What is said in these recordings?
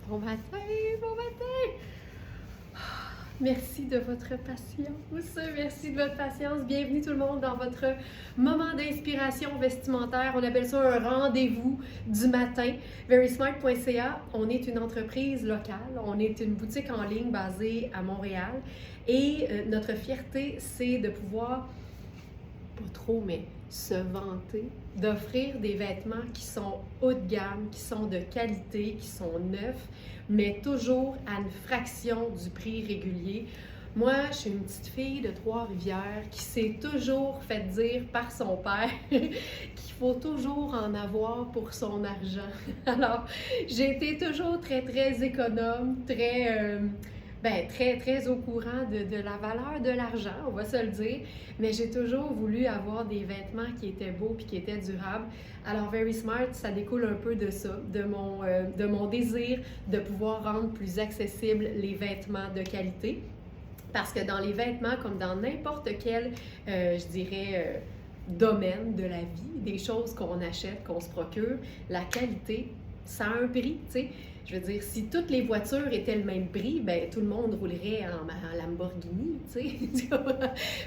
Bon matin, bon matin! Merci de votre patience. Merci de votre patience. Bienvenue tout le monde dans votre moment d'inspiration vestimentaire. On appelle ça un rendez-vous du matin. Verysmart.ca, on est une entreprise locale. On est une boutique en ligne basée à Montréal. Et notre fierté, c'est de pouvoir, pas trop, mais se vanter d'offrir des vêtements qui sont haut de gamme, qui sont de qualité, qui sont neufs, mais toujours à une fraction du prix régulier. Moi, je suis une petite fille de Trois-Rivières qui s'est toujours fait dire par son père qu'il faut toujours en avoir pour son argent. Alors, j'ai été toujours très, très économe, très au courant de la valeur de l'argent, on va se le dire, mais j'ai toujours voulu avoir des vêtements qui étaient beaux et qui étaient durables. Alors, Verysmart, ça découle un peu de ça, de mon désir de pouvoir rendre plus accessibles les vêtements de qualité. Parce que dans les vêtements, comme dans n'importe quel, domaine de la vie, des choses qu'on achète, qu'on se procure, la qualité, ça a un prix, tu sais. Je veux dire, si toutes les voitures étaient le même prix, ben tout le monde roulerait en Lamborghini, tu sais.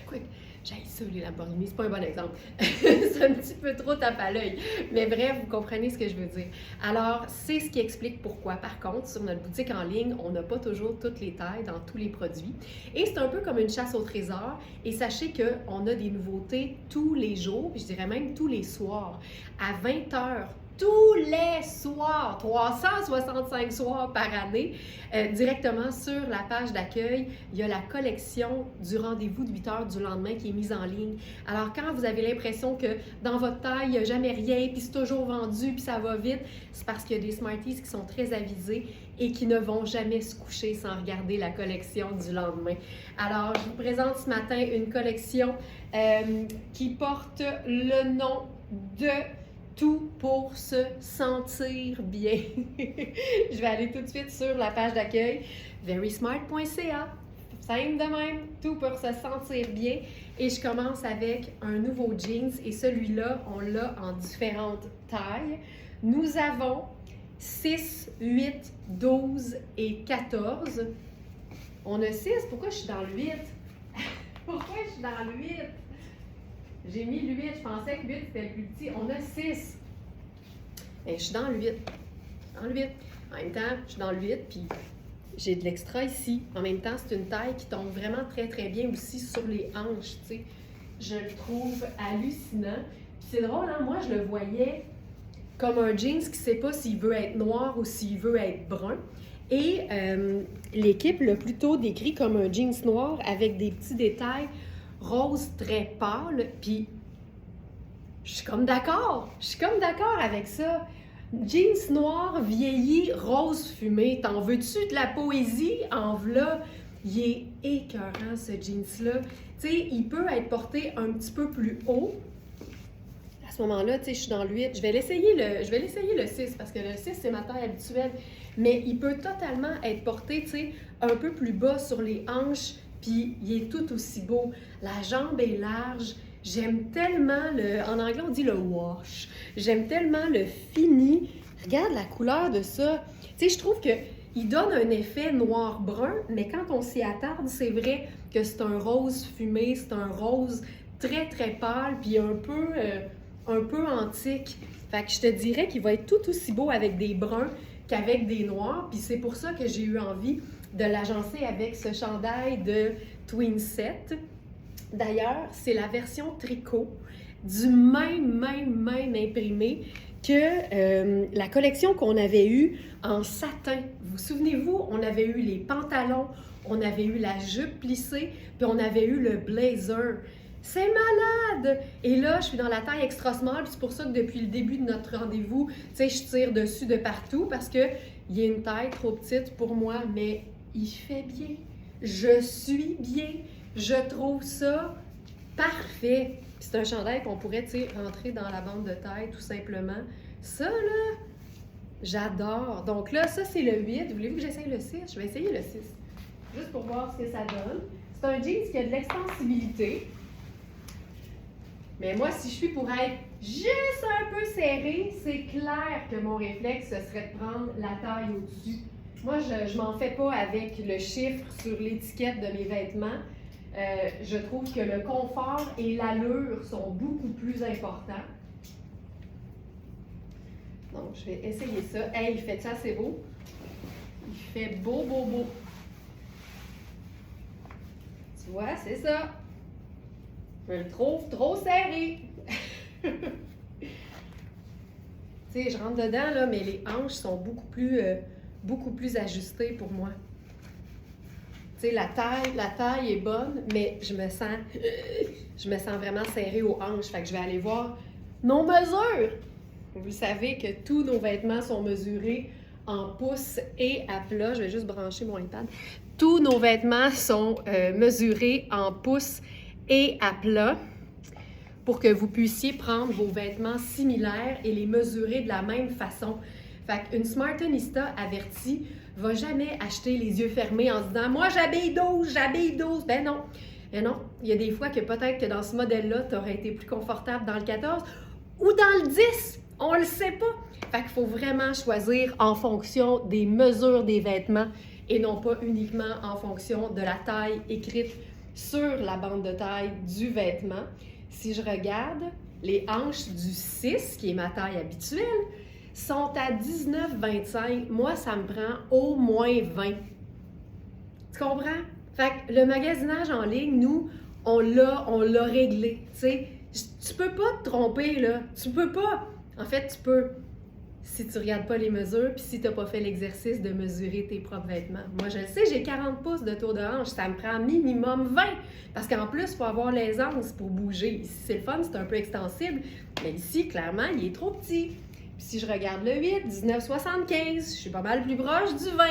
Quoi, j'haïs ça, les Lamborghini, c'est pas un bon exemple. C'est un petit peu trop tape à l'œil. Mais bref, vous comprenez ce que je veux dire. Alors, c'est ce qui explique pourquoi. Par contre, sur notre boutique en ligne, on n'a pas toujours toutes les tailles dans tous les produits. Et c'est un peu comme une chasse au trésor. Et sachez qu'on a des nouveautés tous les jours, puis je dirais même tous les soirs, à 20 heures. Tous les soirs, 365 soirs par année, directement sur la page d'accueil, il y a la collection du rendez-vous de 8 heures du lendemain qui est mise en ligne. Alors, quand vous avez l'impression que dans votre taille, il n'y a jamais rien, puis c'est toujours vendu, puis ça va vite, c'est parce qu'il y a des Smarties qui sont très avisés et qui ne vont jamais se coucher sans regarder la collection du lendemain. Alors, je vous présente ce matin une collection qui porte le nom de Tout pour se sentir bien. Je vais aller tout de suite sur la page d'accueil, verysmart.ca. Simple de même, tout pour se sentir bien. Et je commence avec un nouveau jeans et celui-là, on l'a en différentes tailles. Nous avons 6, 8, 12 et 14. On a 6, pourquoi je suis dans le 8? Pourquoi je suis dans le 8? J'ai mis le 8, je pensais que 8 c'était le plus petit. On a 6. Et je suis dans le 8. Dans le 8. En même temps, je suis dans le 8, puis j'ai de l'extra ici. En même temps, c'est une taille qui tombe vraiment très, très bien aussi sur les hanches, tu sais. Je le trouve hallucinant. Puis c'est drôle, hein? Moi, je le voyais comme un jeans qui ne sait pas s'il veut être noir ou s'il veut être brun. Et l'équipe l'a plutôt décrit comme un jeans noir avec des petits détails rose très pâle, puis je suis comme d'accord avec ça. Jeans noir vieilli, rose fumé, t'en veux-tu de la poésie? En v'là, il est écœurant ce jeans-là. Tu sais, il peut être porté un petit peu plus haut. À ce moment-là, tu sais, je suis dans le 8. Je vais l'essayer le 6 parce que le 6, c'est ma taille habituelle. Mais il peut totalement être porté, tu sais, un peu plus bas sur les hanches, puis il est tout aussi beau. La jambe est large. J'aime tellement en anglais on dit le wash. J'aime tellement le fini. Regarde la couleur de ça. Tu sais, je trouve qu'il donne un effet noir-brun, mais quand on s'y attarde, c'est vrai que c'est un rose fumé, c'est un rose très très pâle, puis un peu antique. Fait que je te dirais qu'il va être tout aussi beau avec des bruns qu'avec des noirs, puis c'est pour ça que j'ai eu envie de l'agencer avec ce chandail de Twin Set. D'ailleurs, c'est la version tricot du même imprimé que la collection qu'on avait eue en satin. Vous souvenez-vous, on avait eu les pantalons, on avait eu la jupe plissée, puis on avait eu le blazer. C'est malade! Et là, je suis dans la taille extra small, puis c'est pour ça que depuis le début de notre rendez-vous, tu sais, je tire dessus de partout parce que il y a une taille trop petite pour moi, mais il fait bien. Je suis bien. Je trouve ça parfait. Puis c'est un chandail qu'on pourrait, tu sais, rentrer dans la bande de taille tout simplement. Ça, là, j'adore. Donc là, ça, c'est le 8. Voulez-vous que j'essaye le 6? Je vais essayer le 6. Juste pour voir ce que ça donne. C'est un jeans qui a de l'extensibilité. Mais moi, si je suis pour être juste un peu serrée, c'est clair que mon réflexe, ce serait de prendre la taille au-dessus. Moi, je m'en fais pas avec le chiffre sur l'étiquette de mes vêtements. Je trouve que le confort et l'allure sont beaucoup plus importants. Donc, je vais essayer ça. Hey, il fait ça, c'est beau. Il fait beau, beau, beau. Tu vois, c'est ça. Je le trouve trop serré. Tu sais, je rentre dedans, là, mais les hanches sont beaucoup plus ajustées pour moi. Tu sais, la taille est bonne, mais je me sens vraiment serrée aux hanches. Fait que je vais aller voir nos mesures. Vous savez que tous nos vêtements sont mesurés en pouces et à plat. Je vais juste brancher mon iPad. Tous nos vêtements sont mesurés en pouces et à plat pour que vous puissiez prendre vos vêtements similaires et les mesurer de la même façon. Fait qu'une Smartenista avertie va jamais acheter les yeux fermés en se disant « Moi, j'habille 12, j'habille 12! » Ben non! Ben non, il y a des fois que peut-être que dans ce modèle-là, tu aurais été plus confortable dans le 14 ou dans le 10. On le sait pas. Fait qu'il faut vraiment choisir en fonction des mesures des vêtements et non pas uniquement en fonction de la taille écrite sur la bande de taille du vêtement. Si je regarde, les hanches du 6, qui est ma taille habituelle, sont à 19,25. Moi, ça me prend au moins 20. Tu comprends? Fait que le magasinage en ligne, nous, on l'a réglé. Tu sais, tu peux pas te tromper, là. Tu peux pas. En fait, tu peux si tu regardes pas les mesures puis si tu n'as pas fait l'exercice de mesurer tes propres vêtements. Moi, je le sais, j'ai 40 pouces de tour de hanche. Ça me prend minimum 20 parce qu'en plus, il faut avoir l'aisance pour bouger. Ici, c'est le fun, c'est un peu extensible, mais ici, clairement, il est trop petit. Puis si je regarde le 8, 19,75, je suis pas mal plus proche du 20.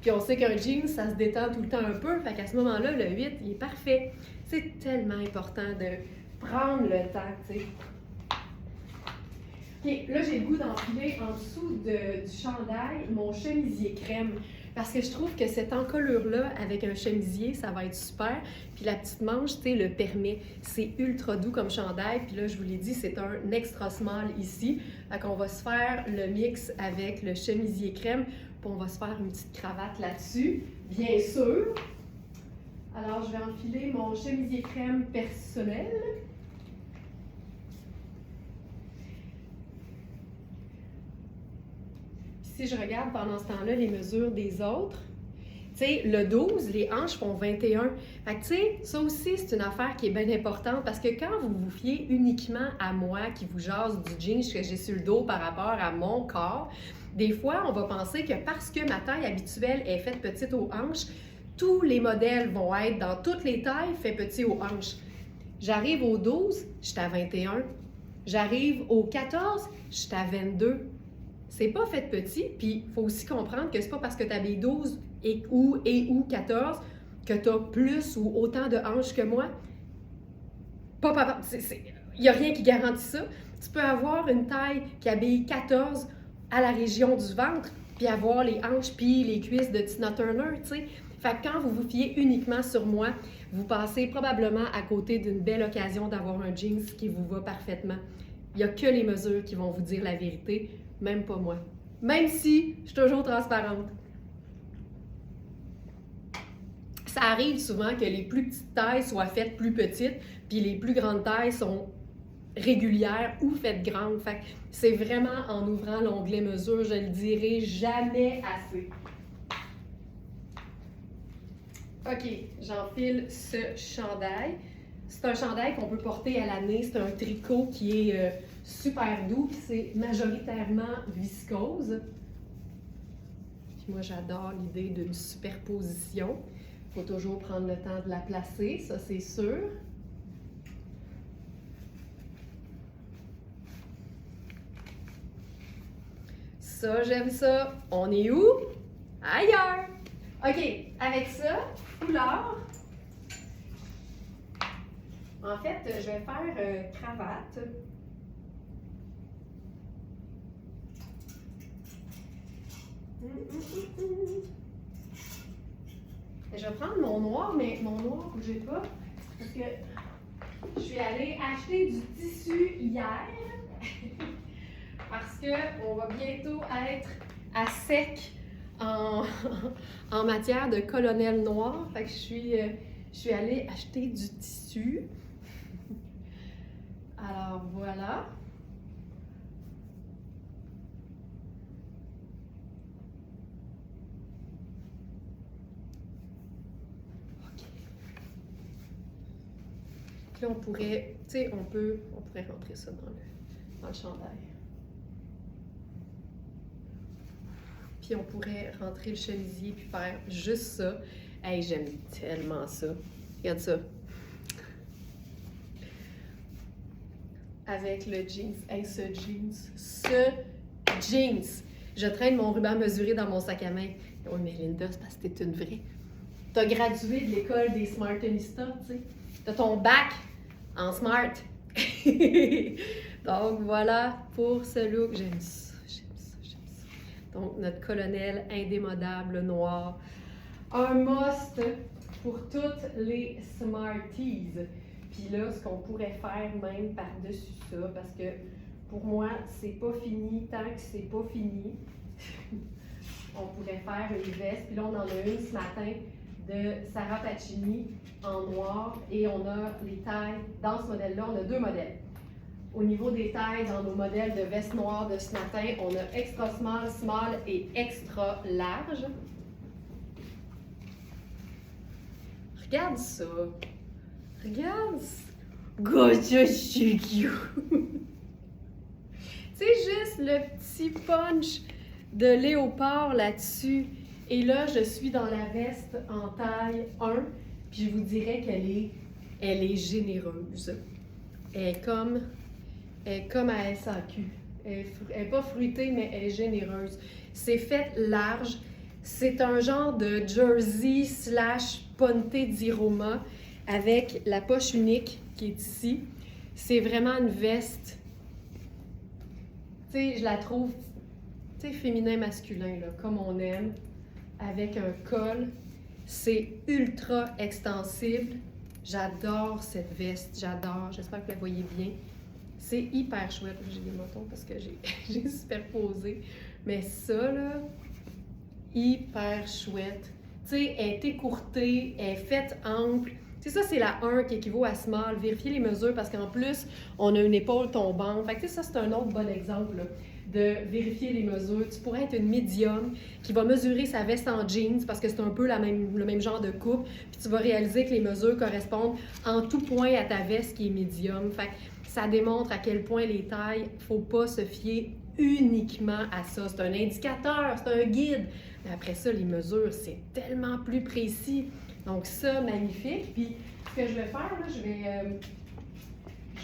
Puis on sait qu'un jean, ça se détend tout le temps un peu. Fait qu'à ce moment-là, le 8, il est parfait. C'est tellement important de prendre le temps, tu sais. OK, là, j'ai le goût d'enfiler en dessous du chandail mon chemisier crème. Parce que je trouve que cette encolure-là, avec un chemisier, ça va être super. Puis la petite manche, tu sais, le permet. C'est ultra doux comme chandail. Puis là, je vous l'ai dit, c'est un extra small ici. Fait qu'on va se faire le mix avec le chemisier crème. Puis on va se faire une petite cravate là-dessus, bien sûr. Alors, je vais enfiler mon chemisier crème personnel. Si je regarde pendant ce temps-là les mesures des autres, tu sais, le 12, les hanches font 21. Fait que, tu sais, ça aussi, c'est une affaire qui est bien importante parce que quand vous vous fiez uniquement à moi qui vous jase du jean que j'ai sur le dos par rapport à mon corps, des fois, on va penser que parce que ma taille habituelle est faite petite aux hanches, tous les modèles vont être dans toutes les tailles faits petits aux hanches. J'arrive au 12, je suis à 21. J'arrive au 14, je suis à 22. C'est pas fait petit, puis il faut aussi comprendre que c'est pas parce que tu habilles 12 ou 14 que tu as plus ou autant de hanches que moi. Il n'y a rien qui garantit ça. Tu peux avoir une taille qui habille 14 à la région du ventre, puis avoir les hanches puis les cuisses de Tina Turner, tu sais. Fait que quand vous vous fiez uniquement sur moi, vous passez probablement à côté d'une belle occasion d'avoir un jeans qui vous va parfaitement. Il n'y a que les mesures qui vont vous dire la vérité. Même pas moi. Même si je suis toujours transparente. Ça arrive souvent que les plus petites tailles soient faites plus petites, puis les plus grandes tailles sont régulières ou faites grandes. Fait que c'est vraiment en ouvrant l'onglet mesure, je le dirai jamais assez. OK, j'enfile ce chandail. C'est un chandail qu'on peut porter à l'année. C'est un tricot qui est super doux, puis c'est majoritairement viscose. Puis moi, j'adore l'idée d'une superposition. Il faut toujours prendre le temps de la placer, ça c'est sûr. Ça, j'aime ça. On est où? Ailleurs! OK, avec ça, foulard. En fait, je vais faire cravate. Je vais prendre mon noir, mais mon noir, bougez pas, parce que je suis allée acheter du tissu hier, parce qu'on va bientôt être à sec en, en matière de colonel noir. Fait que je suis allée acheter du tissu. Alors voilà. OK. Puis là, on pourrait, tu sais, on pourrait rentrer ça dans le chandail. Puis on pourrait rentrer le chemisier puis faire juste ça. Hey, j'aime tellement ça. Regarde ça. Avec le jeans. Hey, ce jeans. Je traîne mon ruban mesuré dans mon sac à main. Oui, mais Linda, c'est parce que t'es une vraie. T'as gradué de l'école des Smartenistas, tu sais. T'as ton bac en smart. Donc voilà pour ce look. J'aime ça. Donc, notre colonel indémodable noir. Un must pour toutes les Smarties. Puis là, ce qu'on pourrait faire même par-dessus ça, parce que pour moi, c'est pas fini tant que c'est pas fini. On pourrait faire une veste. Puis là, on en a une ce matin de Sarah Pacini en noir. Et on a les tailles. Dans ce modèle-là, on a 2 modèles. Au niveau des tailles, dans nos modèles de veste noire de ce matin, on a extra small, small et extra large. Regarde ça. Regarde ça. Gotcha, c'est cute. C'est juste le petit punch de léopard là-dessus. Et là, je suis dans la veste en taille 1. Puis je vous dirais elle est généreuse. Elle est comme à SAQ. Elle n'est pas fruitée, mais elle est généreuse. C'est fait large. C'est un genre de jersey / ponte di Roma avec la poche unique qui est ici. C'est vraiment une veste, tu sais, je la trouve, tu sais, féminin-masculin, là, comme on aime, avec un col. C'est ultra extensible. J'adore cette veste, j'adore. J'espère que vous la voyez bien. C'est hyper chouette. J'ai des motons parce que j'ai superposé. Mais ça, là, hyper chouette. Tu sais, elle est écourtée, elle est faite ample. Tu sais, ça, c'est la 1 qui équivaut à small. Vérifiez les mesures parce qu'en plus, on a une épaule tombante. Fait que tu sais, ça, c'est un autre bon exemple là, de vérifier les mesures. Tu pourrais être une médium qui va mesurer sa veste en jeans parce que c'est un peu le même genre de coupe. Puis tu vas réaliser que les mesures correspondent en tout point à ta veste qui est médium. Fait que ça démontre à quel point les tailles, il ne faut pas se fier uniquement à ça. C'est un indicateur, c'est un guide. Mais après ça, les mesures, c'est tellement plus précis. Donc ça, magnifique. Puis ce que je vais faire, là, je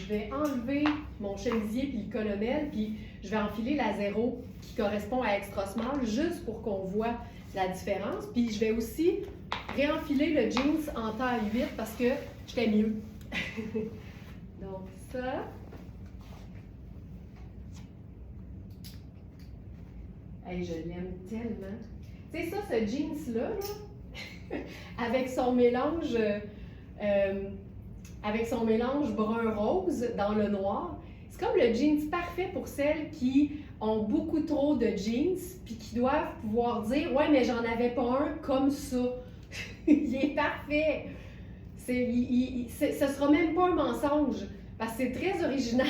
vais enlever mon chemisier puis le colonel, puis je vais enfiler la 0 qui correspond à extra small, juste pour qu'on voit la différence. Puis je vais aussi réenfiler le jeans en taille 8 parce que j'étais mieux. Donc ça. Hey, je l'aime tellement. Tu sais ça, ce jeans-là, là, avec son mélange brun-rose dans le noir, c'est comme le jeans parfait pour celles qui ont beaucoup trop de jeans puis qui doivent pouvoir dire « Ouais, mais j'en avais pas un comme ça. » Il est parfait. Ce sera même pas un mensonge parce que c'est très original.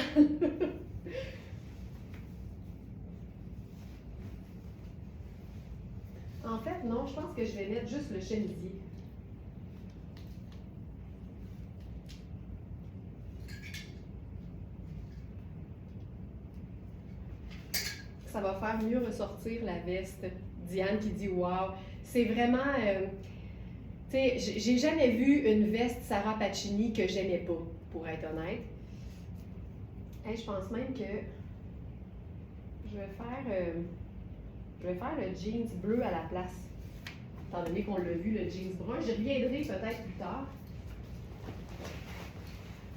En fait, non, je pense que je vais mettre juste le chemisier. Ça va faire mieux ressortir la veste. Diane qui dit « Wow! » C'est vraiment... tu sais, j'ai jamais vu une veste Sarah Pacini que j'aimais pas, pour être honnête. Hey, je pense même que je vais faire le jeans bleu à la place. Étant donné qu'on l'a vu, le jeans brun. J'y reviendrai peut-être plus tard.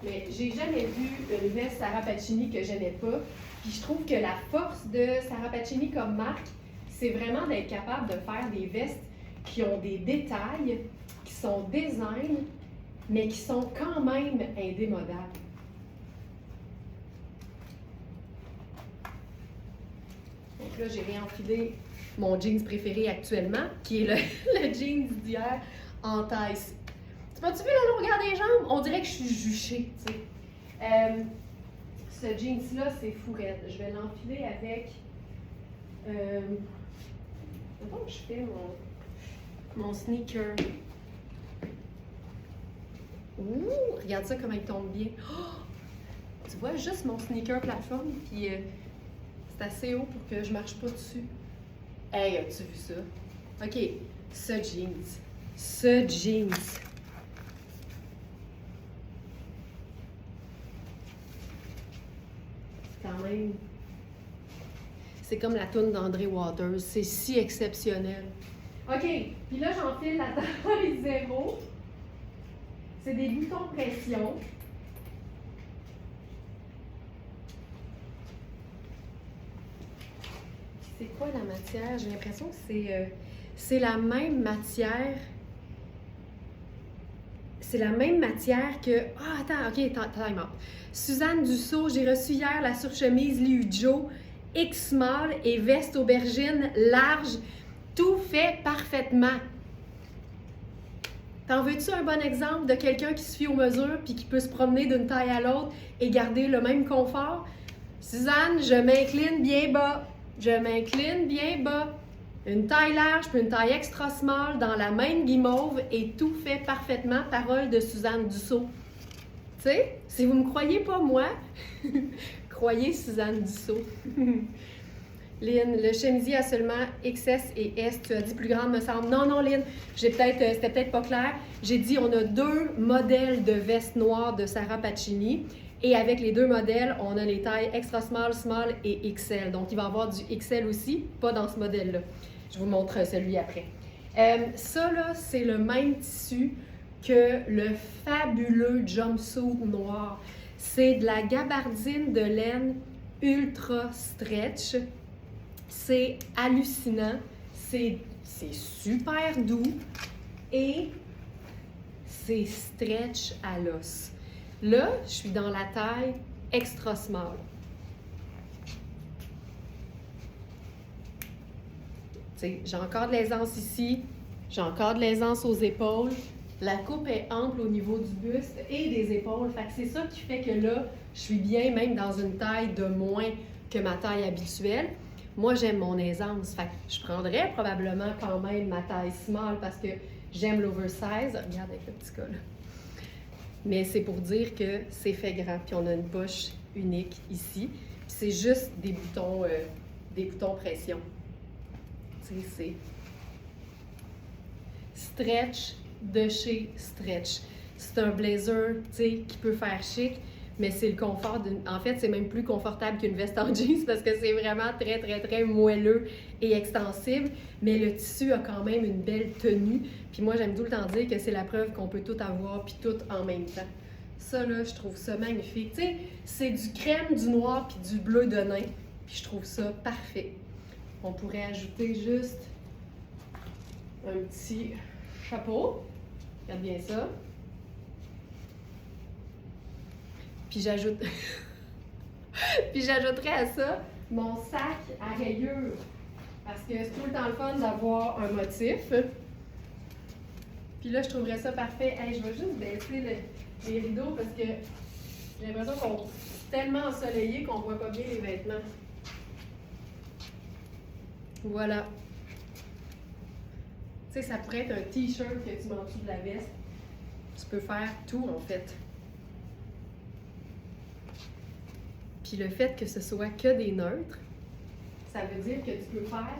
Mais j'ai jamais vu une veste Sarah Pacini que j'aimais pas. Puis je trouve que la force de Sarah Pacini comme marque, c'est vraiment d'être capable de faire des vestes qui ont des détails, qui sont design, mais qui sont quand même indémodables. Donc Là, j'ai réenfilé mon jeans préféré actuellement, qui est le jeans d'hier en taille. Tu m'as-tu vu la longueur des jambes? On dirait que je suis juchée, tu sais. Ce jeans-là, c'est fou raide. Je vais l'enfiler avec... Attends, je fais mon sneaker. Ouh, regarde ça comment il tombe bien. Oh! Tu vois, juste mon sneaker plateforme, puis c'est assez haut pour que je marche pas dessus. Hey, as-tu vu ça? OK, ce jeans. C'est quand même... C'est comme la toune d'André Waters. C'est si exceptionnel. OK, puis là, j'enfile la taille 0. C'est des boutons pression. C'est quoi la matière? J'ai l'impression que c'est la même matière. C'est la même matière que... Ah, attends, OK, time out. Suzanne Dussault, j'ai reçu hier la surchemise Liu Joe, X-Small et veste aubergine large. Tout fait parfaitement. T'en veux-tu un bon exemple de quelqu'un qui se fie aux mesures puis qui peut se promener d'une taille à l'autre et garder le même confort? Suzanne, je m'incline bien bas. Je m'incline bien bas. Une taille large puis une taille extra small dans la même guimauve et tout fait parfaitement. Parole de Suzanne Dussault. Tu sais, si vous me croyez pas moi, croyez Suzanne Dussault. Lynn, le chemisier a seulement XS et S. Tu as dit plus grande, me semble. Non, Lynn, c'était peut-être pas clair. J'ai dit on a 2 modèles de veste noire de Sarah Pacini. Et avec les 2 modèles, on a les tailles extra small, small et XL. Donc, il va y avoir du XL aussi, pas dans ce modèle-là. Je vous montre celui après. Ça, là, c'est le même tissu que le fabuleux jumpsuit noir. C'est de la gabardine de laine ultra stretch. C'est hallucinant. C'est super doux. Et c'est stretch à l'os. Là, je suis dans la taille extra small. J'ai encore de l'aisance ici, j'ai encore de l'aisance aux épaules. La coupe est ample au niveau du buste et des épaules. Fait que c'est ça qui fait que là, je suis bien même dans une taille de moins que ma taille habituelle. Moi, j'aime mon aisance. Fait que je prendrais probablement quand même ma taille small parce que j'aime l'oversize. Regarde avec le petit col. Mais c'est pour dire que c'est fait grand. Puis on a une poche unique ici. Puis c'est juste des boutons pression. Tu sais, c'est stretch de chez Stretch. C'est un blazer, tu sais, qui peut faire chic, mais c'est le confort d'une... En fait, c'est même plus confortable qu'une veste en jeans parce que c'est vraiment très, très, très moelleux et extensible, mais le tissu a quand même une belle tenue. Puis moi, j'aime tout le temps dire que c'est la preuve qu'on peut tout avoir puis tout en même temps. Ça, là, je trouve ça magnifique. Tu sais, c'est du crème, du noir puis du bleu de nain. Puis je trouve ça parfait. On pourrait ajouter juste un petit chapeau. Regarde bien ça. Puis j'ajoute... Puis j'ajouterais à ça mon sac à rayures. Parce que c'est tout le temps le fun d'avoir un motif. Puis là, je trouverais ça parfait. Hey, je vais juste baisser les rideaux parce que j'ai l'impression qu'on est tellement ensoleillé qu'on voit pas bien les vêtements. Voilà. Tu sais, ça pourrait être un t-shirt que tu mets en dessous de la veste. Tu peux faire tout, en fait. Puis le fait que ce soit que des neutres, ça veut dire que tu peux faire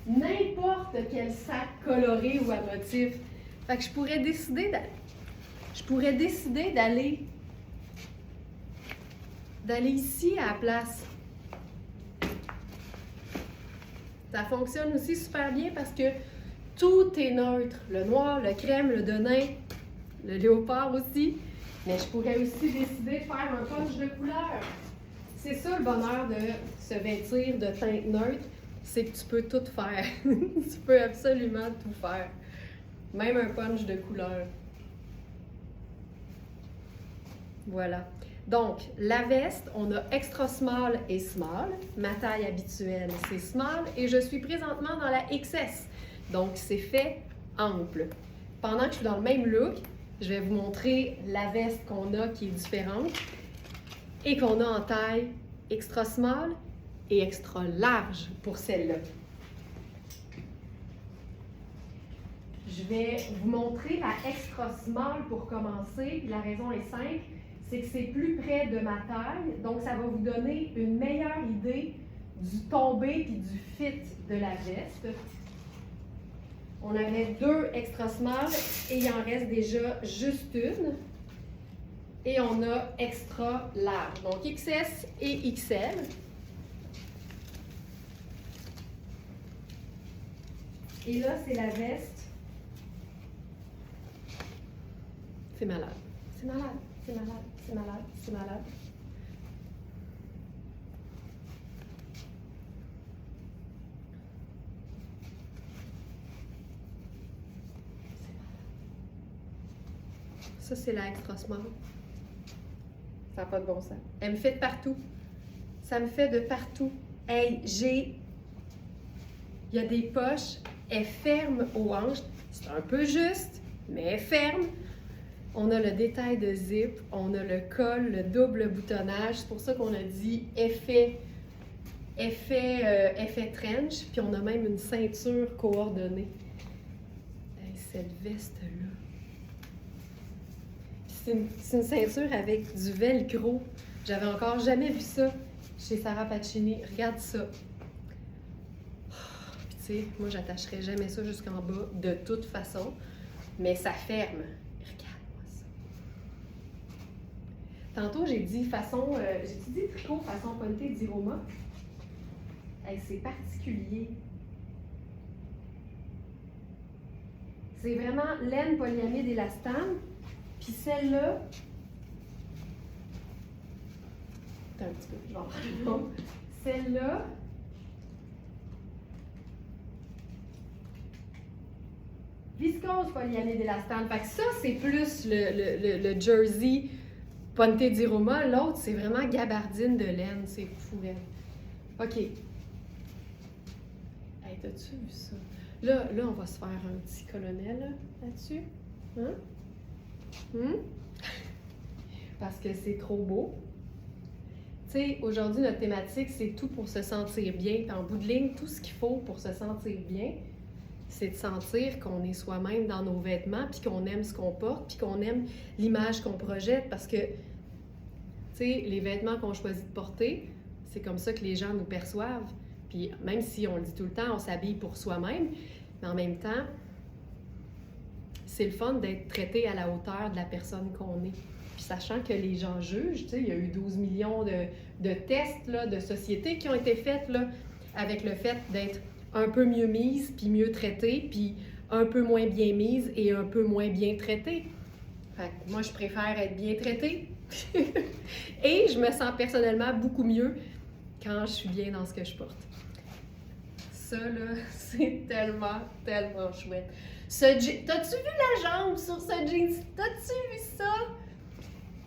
n'importe quel sac coloré ou à motif. Fait que je pourrais décider d'aller ici à la place. Ça fonctionne aussi super bien parce que tout est neutre. Le noir, le crème, le denim, le léopard aussi. Mais je pourrais aussi décider de faire un punch de couleur. C'est ça le bonheur de se vêtir de teinte neutre, c'est que tu peux tout faire. Tu peux absolument tout faire. Même un punch de couleur. Voilà. Donc, la veste, on a extra small et small. Ma taille habituelle, c'est small et je suis présentement dans la XS. Donc, c'est fait ample. Pendant que je suis dans le même look, je vais vous montrer la veste qu'on a qui est différente et qu'on a en taille extra small et extra large pour celle-là. Je vais vous montrer la extra small pour commencer. Puis la raison est simple, c'est que c'est plus près de ma taille, donc ça va vous donner une meilleure idée du tombé et du fit de la veste. On avait 2 extra small et il en reste déjà juste une. Et on a extra large, donc XS et XL. Et là, c'est la veste. C'est malade, c'est malade, c'est malade, c'est malade, c'est malade. Ça, c'est la extra small. Ça n'a pas de bon sens. Elle me fait de partout. Ça me fait de partout. Hey, il y a des poches, elle ferme aux hanches. C'est un peu juste, mais elle ferme. On a le détail de zip, on a le col, le double boutonnage. C'est pour ça qu'on a dit effet trench, puis on a même une ceinture coordonnée. Hey, cette veste-là. C'est une ceinture avec du velcro. J'avais encore jamais vu ça chez Sarah Pacini. Regarde ça. Puis tu sais, moi j'attacherais jamais ça jusqu'en bas de toute façon, mais ça ferme. Tantôt, j'ai dit tricot façon Ponte di Roma. Hey, c'est particulier. C'est vraiment laine polyamide élastane. Puis celle-là, attends un petit peu, je vais en prendre une autre. Celle-là, viscose polyamide élastane. Fait que ça, c'est plus le jersey Ponte di Roma. L'autre, c'est vraiment gabardine de laine. C'est fou, elle. OK. Hey, t'as-tu vu ça? Là, on va se faire un petit colonel là-dessus. Hein? Parce que c'est trop beau. Tu sais, aujourd'hui, notre thématique, c'est tout pour se sentir bien. Puis en bout de ligne, tout ce qu'il faut pour se sentir bien, c'est de sentir qu'on est soi-même dans nos vêtements, puis qu'on aime ce qu'on porte, puis qu'on aime l'image qu'on projette. Parce que, tu sais, les vêtements qu'on choisit de porter, c'est comme ça que les gens nous perçoivent. Puis même si on le dit tout le temps, on s'habille pour soi-même, mais en même temps, c'est le fun d'être traité à la hauteur de la personne qu'on est. Puis sachant que les gens jugent, tu sais, il y a eu 12 millions de tests là, de sociétés qui ont été faits là, avec le fait d'être un peu mieux mise, puis mieux traitée, puis un peu moins bien mise et un peu moins bien traitée. Fait que moi, je préfère être bien traitée. Et je me sens personnellement beaucoup mieux quand je suis bien dans ce que je porte. Ça, là, c'est tellement, tellement chouette. T'as-tu vu la jambe sur ce jeans? T'as-tu vu ça?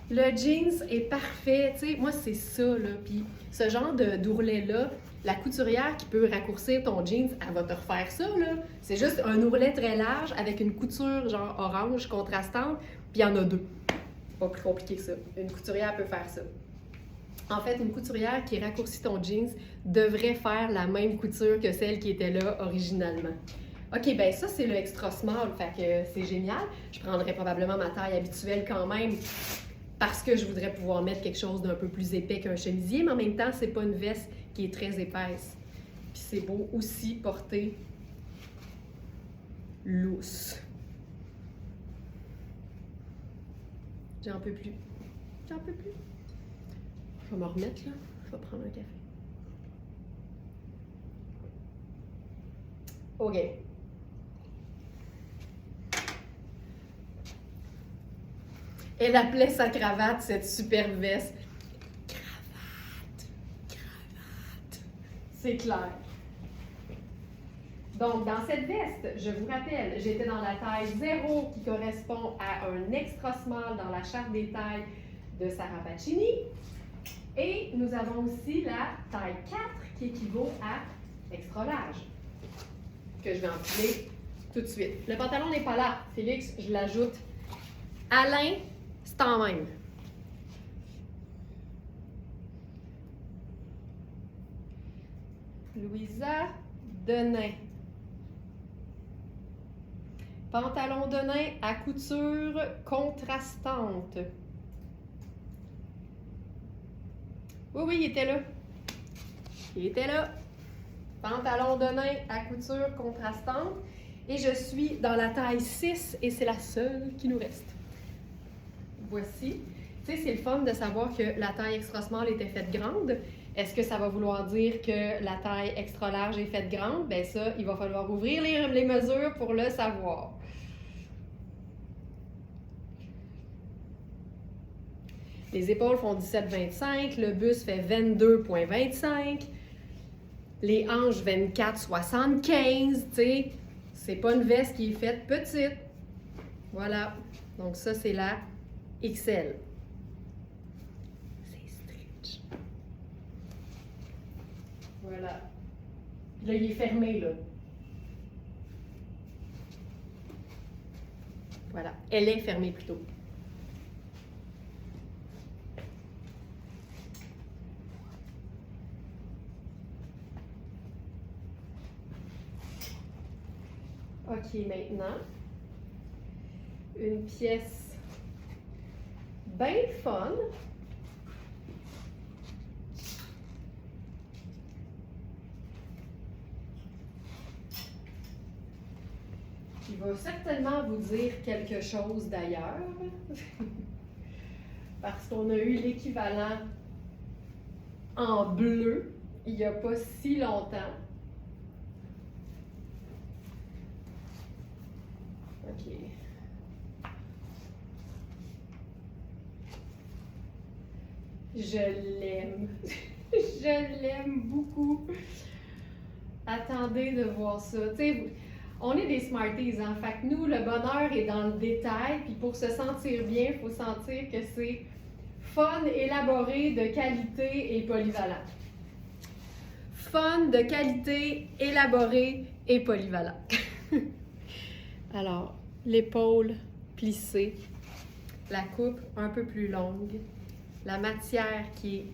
Le jeans est parfait. Tu sais, moi, c'est ça, là. Puis ce genre d'ourlet-là, la couturière qui peut raccourcir ton jeans, elle va te refaire ça, là. C'est juste un ourlet très large avec une couture, genre orange, contrastante, puis il y en a 2. C'est pas plus compliqué que ça. Une couturière peut faire ça. En fait, une couturière qui raccourcit ton jeans devrait faire la même couture que celle qui était là originalement. OK, ben ça, c'est le extra small, fait que c'est génial. Je prendrais probablement ma taille habituelle quand même parce que je voudrais pouvoir mettre quelque chose d'un peu plus épais qu'un chemisier, mais en même temps, c'est pas une veste qui est très épaisse. Puis c'est beau aussi porter loose. J'en peux plus. J'en peux plus. Je vais me remettre là. Je vais prendre un café. OK. Elle appelait sa cravate, cette superbe veste. Cravate. C'est clair. Donc, dans cette veste, je vous rappelle, j'étais dans la taille 0 qui correspond à un extra small dans la charte des tailles de Sarah Pacini. Et nous avons aussi la taille 4 qui équivaut à extra large, que je vais enfiler tout de suite. Le pantalon n'est pas là. Félix, je l'ajoute. Alain, c'est en même. Louisa, Denain. Pantalon Denain à couture contrastante. Oui, oui, il était là. Il était là. Pantalon Denain à couture contrastante. Et je suis dans la taille 6 et c'est la seule qui nous reste. Voici. Tu sais, c'est le fun de savoir que la taille extra small était faite grande. Est-ce que ça va vouloir dire que la taille extra large est faite grande? Bien ça, il va falloir ouvrir les mesures pour le savoir. Les épaules font 17,25, le buste fait 22,25, les hanches 24,75, tu sais, c'est pas une veste qui est faite petite. Voilà, donc ça c'est la XL. C'est stretch. Voilà. Là, il est fermé, là. Voilà, elle est fermée plutôt. OK, maintenant, une pièce bien fun. Qui va certainement vous dire quelque chose d'ailleurs. Parce qu'on a eu l'équivalent en bleu il n'y a pas si longtemps. OK. Je l'aime. Je l'aime beaucoup. Attendez de voir ça. Tu sais, on est des Smarties, hein? Fait que nous, le bonheur est dans le détail. Puis pour se sentir bien, il faut sentir que c'est fun, élaboré, de qualité et polyvalent. Fun, de qualité, élaboré et polyvalent. Alors, l'épaule plissée, la coupe un peu plus longue, la matière qui est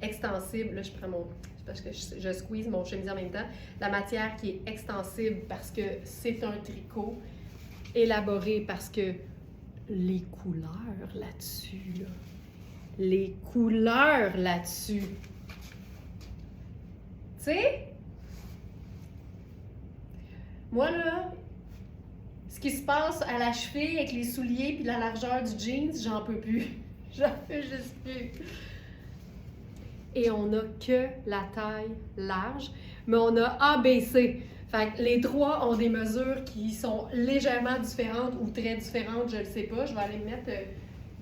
extensible. Là, je prends mon... parce que je squeeze mon chemisier en même temps. La matière qui est extensible parce que c'est un tricot, élaboré parce que les couleurs là-dessus, là. Les couleurs là-dessus. Tu sais? Moi, là, ce qui se passe à la cheville avec les souliers puis la largeur du jeans, j'en peux plus. J'en peux juste plus. Et on n'a que la taille large, mais on a ABC. Fait que les trois ont des mesures qui sont légèrement différentes ou très différentes, je ne sais pas. Je vais aller mettre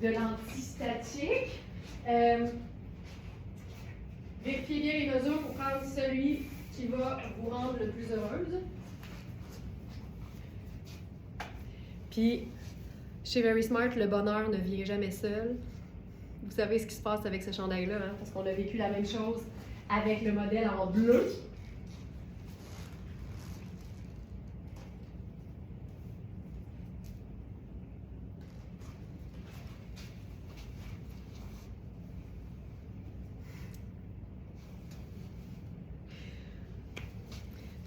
de l'antistatique. Vérifiez bien les mesures pour prendre celui qui va vous rendre le plus heureuse. Puis, chez Very Smart, le bonheur ne vient jamais seul. Vous savez ce qui se passe avec ce chandail-là, hein? Parce qu'on a vécu la même chose avec le modèle en bleu.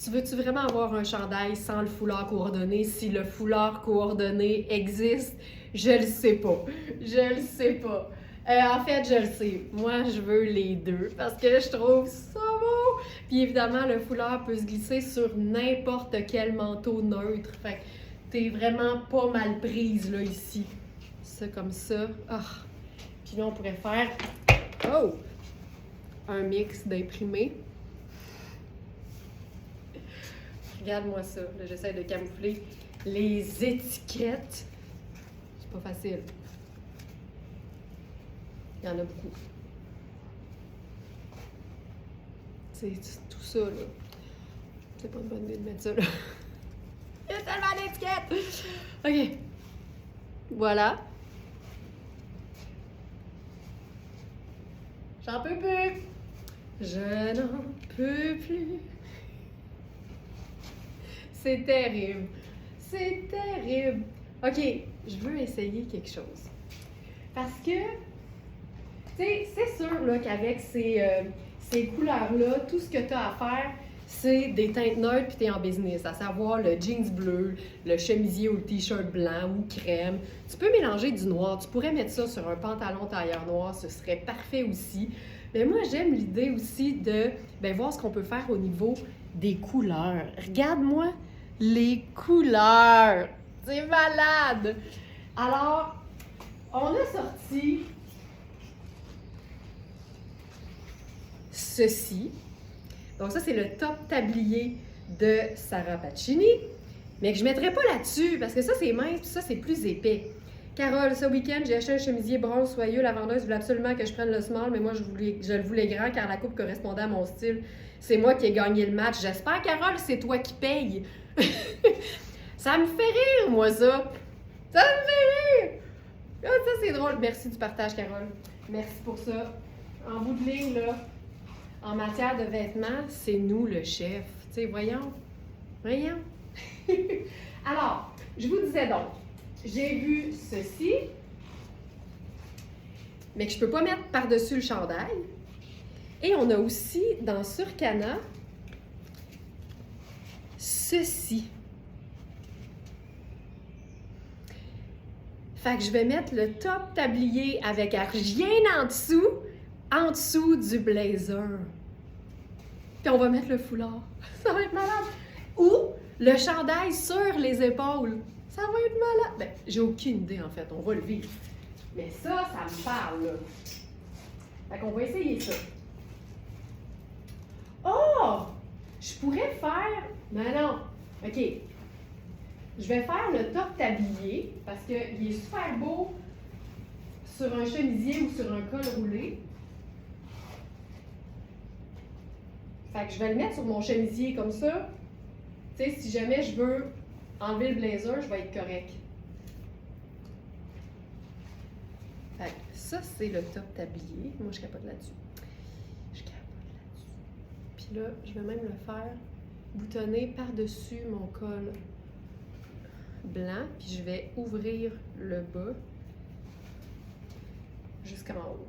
Tu veux-tu vraiment avoir un chandail sans le foulard coordonné si le foulard coordonné existe? Je le sais pas. Je le sais pas. En fait, je le sais. Moi, je veux les deux parce que je trouve ça beau. Puis évidemment, le foulard peut se glisser sur n'importe quel manteau neutre. Fait que t'es vraiment pas mal prise là ici. Ça comme ça. Oh. Puis là, on pourrait faire un mix d'imprimés. Regarde-moi ça. Là, j'essaie de camoufler les étiquettes. C'est pas facile. Il y en a beaucoup. C'est tout ça, là. C'est pas une bonne idée de mettre ça, là. Il y a tellement d'étiquettes! OK. Voilà. J'en peux plus! Je n'en peux plus! C'est terrible! C'est terrible! OK, je veux essayer quelque chose. Parce que, tu sais, c'est sûr là, qu'avec ces couleurs-là, tout ce que tu as à faire, c'est des teintes neutres puis tu es en business, à savoir le jeans bleu, le chemisier ou le t-shirt blanc ou crème. Tu peux mélanger du noir, tu pourrais mettre ça sur un pantalon tailleur noir, ce serait parfait aussi. Mais moi, j'aime l'idée aussi de voir ce qu'on peut faire au niveau des couleurs. Regarde-moi les couleurs! C'est malade! Alors, on a sorti ceci. Donc ça, c'est le top tablier de Sarah Pacini, mais que je ne mettrai pas là-dessus parce que ça, c'est mince puis ça, c'est plus épais. Carole, ce week-end, j'ai acheté un chemisier bronze soyeux. La vendeuse voulait absolument que je prenne le small, mais moi, je le voulais grand car la coupe correspondait à mon style. C'est moi qui ai gagné le match. J'espère, Carole, c'est toi qui paye. Ça me fait rire, moi, ça. Ça me fait rire. Ah, ça, c'est drôle. Merci du partage, Carole. Merci pour ça. En bout de ligne, là, en matière de vêtements, c'est nous le chef. Tu sais, voyons. Voyons. Alors, je vous disais donc, j'ai vu ceci, mais que je ne peux pas mettre par-dessus le chandail. Et on a aussi, dans Surcana, ceci. Fait que je vais mettre le top tablier avec rien en dessous du blazer. Puis on va mettre le foulard. Ça va être malade. Ou le chandail sur les épaules. Ça va être malade. Ben, j'ai aucune idée en fait. On va le vivre. Mais ça me parle, là. Fait qu'on va essayer ça. Oh! Je pourrais faire... Non. OK. Je vais faire le top tablier parce qu'il est super beau sur un chemisier ou sur un col roulé. Fait que je vais le mettre sur mon chemisier comme ça. Tu sais, si jamais je veux enlever le blazer, je vais être correct. Fait que ça, c'est le top tablier. Moi, je capote là-dessus. Puis là, je vais même le faire boutonner par-dessus mon col blanc. Puis je vais ouvrir le bas jusqu'en haut.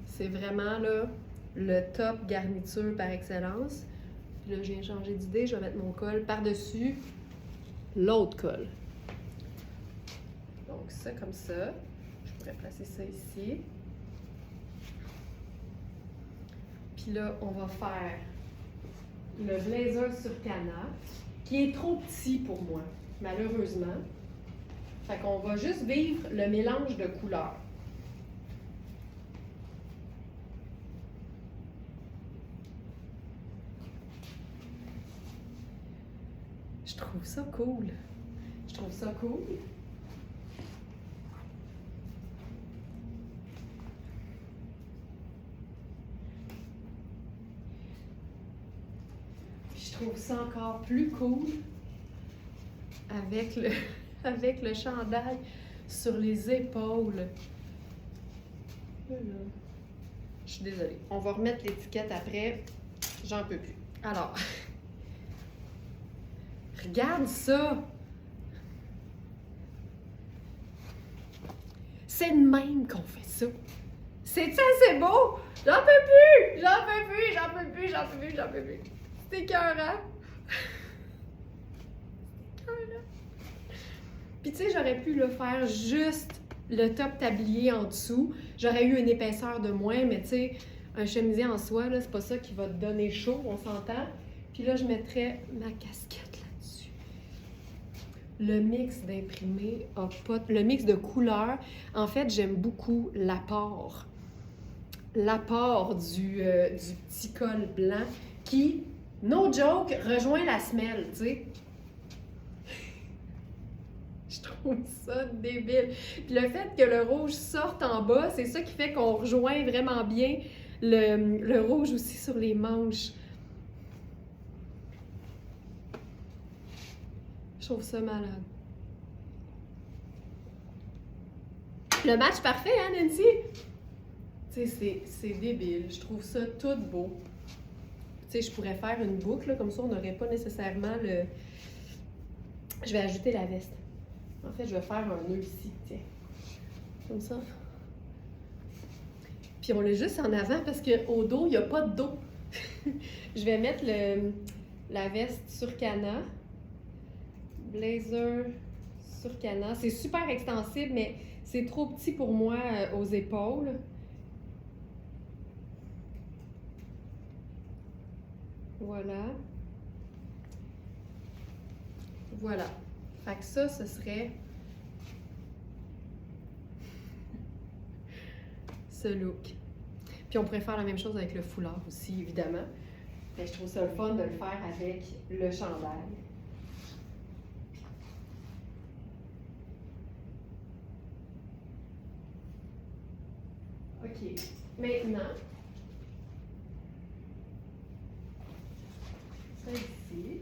C'est vraiment là le top garniture par excellence. Puis là, je viens de changer d'idée. Je vais mettre mon col par-dessus l'autre col. Donc ça comme ça. Je pourrais placer ça ici. Puis là, on va faire le blazer Surcana, qui est trop petit pour moi, malheureusement. Fait qu'on va juste vivre le mélange de couleurs. Je trouve ça cool. Je trouve ça cool. Puis je trouve ça encore plus cool avec le chandail sur les épaules. Je suis désolée. On va remettre l'étiquette après. J'en peux plus. Alors, regarde ça! C'est de même qu'on fait ça. C'est ça, c'est beau! J'en peux plus! J'en peux plus! J'en peux plus! J'en peux plus! J'en peux plus! C'est écœurant! Puis tu sais, j'aurais pu le faire juste le top tablier en dessous. J'aurais eu une épaisseur de moins, mais tu sais, un chemisier en soie, là, c'est pas ça qui va te donner chaud, on s'entend. Puis là, je mettrais ma casquette là-dessus. Le mix d'imprimé a pas... Le mix de couleurs, en fait, j'aime beaucoup l'apport. L'apport du petit col blanc qui, no joke, rejoint la semelle, tu sais. Je trouve ça débile. Puis le fait que le rouge sorte en bas, c'est ça qui fait qu'on rejoint vraiment bien le rouge aussi sur les manches. Je trouve ça malade. Le match parfait, hein, Nancy? Tu sais, c'est débile. Je trouve ça tout beau. Tu sais, je pourrais faire une boucle, là, comme ça, on n'aurait pas nécessairement le... Je vais ajouter la veste. En fait, je vais faire un nœud ici, tiens. Comme ça. Puis on l'a juste en avant parce qu'au dos, il n'y a pas de dos. Je vais mettre la veste sur Cana. Blazer sur Cana. C'est super extensible, mais c'est trop petit pour moi aux épaules. Voilà. Voilà. Fait que ça, ce serait ce look. Puis on pourrait faire la même chose avec le foulard aussi, évidemment. Mais je trouve ça le fun de le faire avec le chandail. OK. Maintenant, ça ici.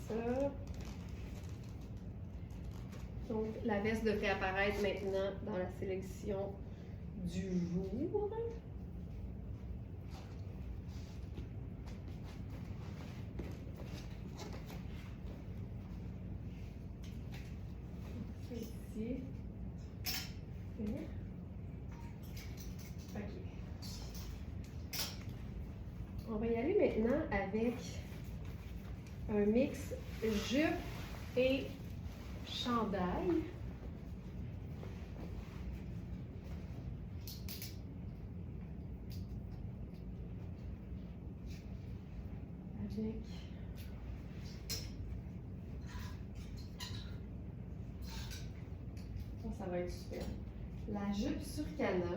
Ça. Donc, la veste devrait apparaître maintenant dans la sélection du jour. Ici. OK. On va y aller maintenant avec un mix jupe et chandail. Avec ça va être super. La jupe sur Cana.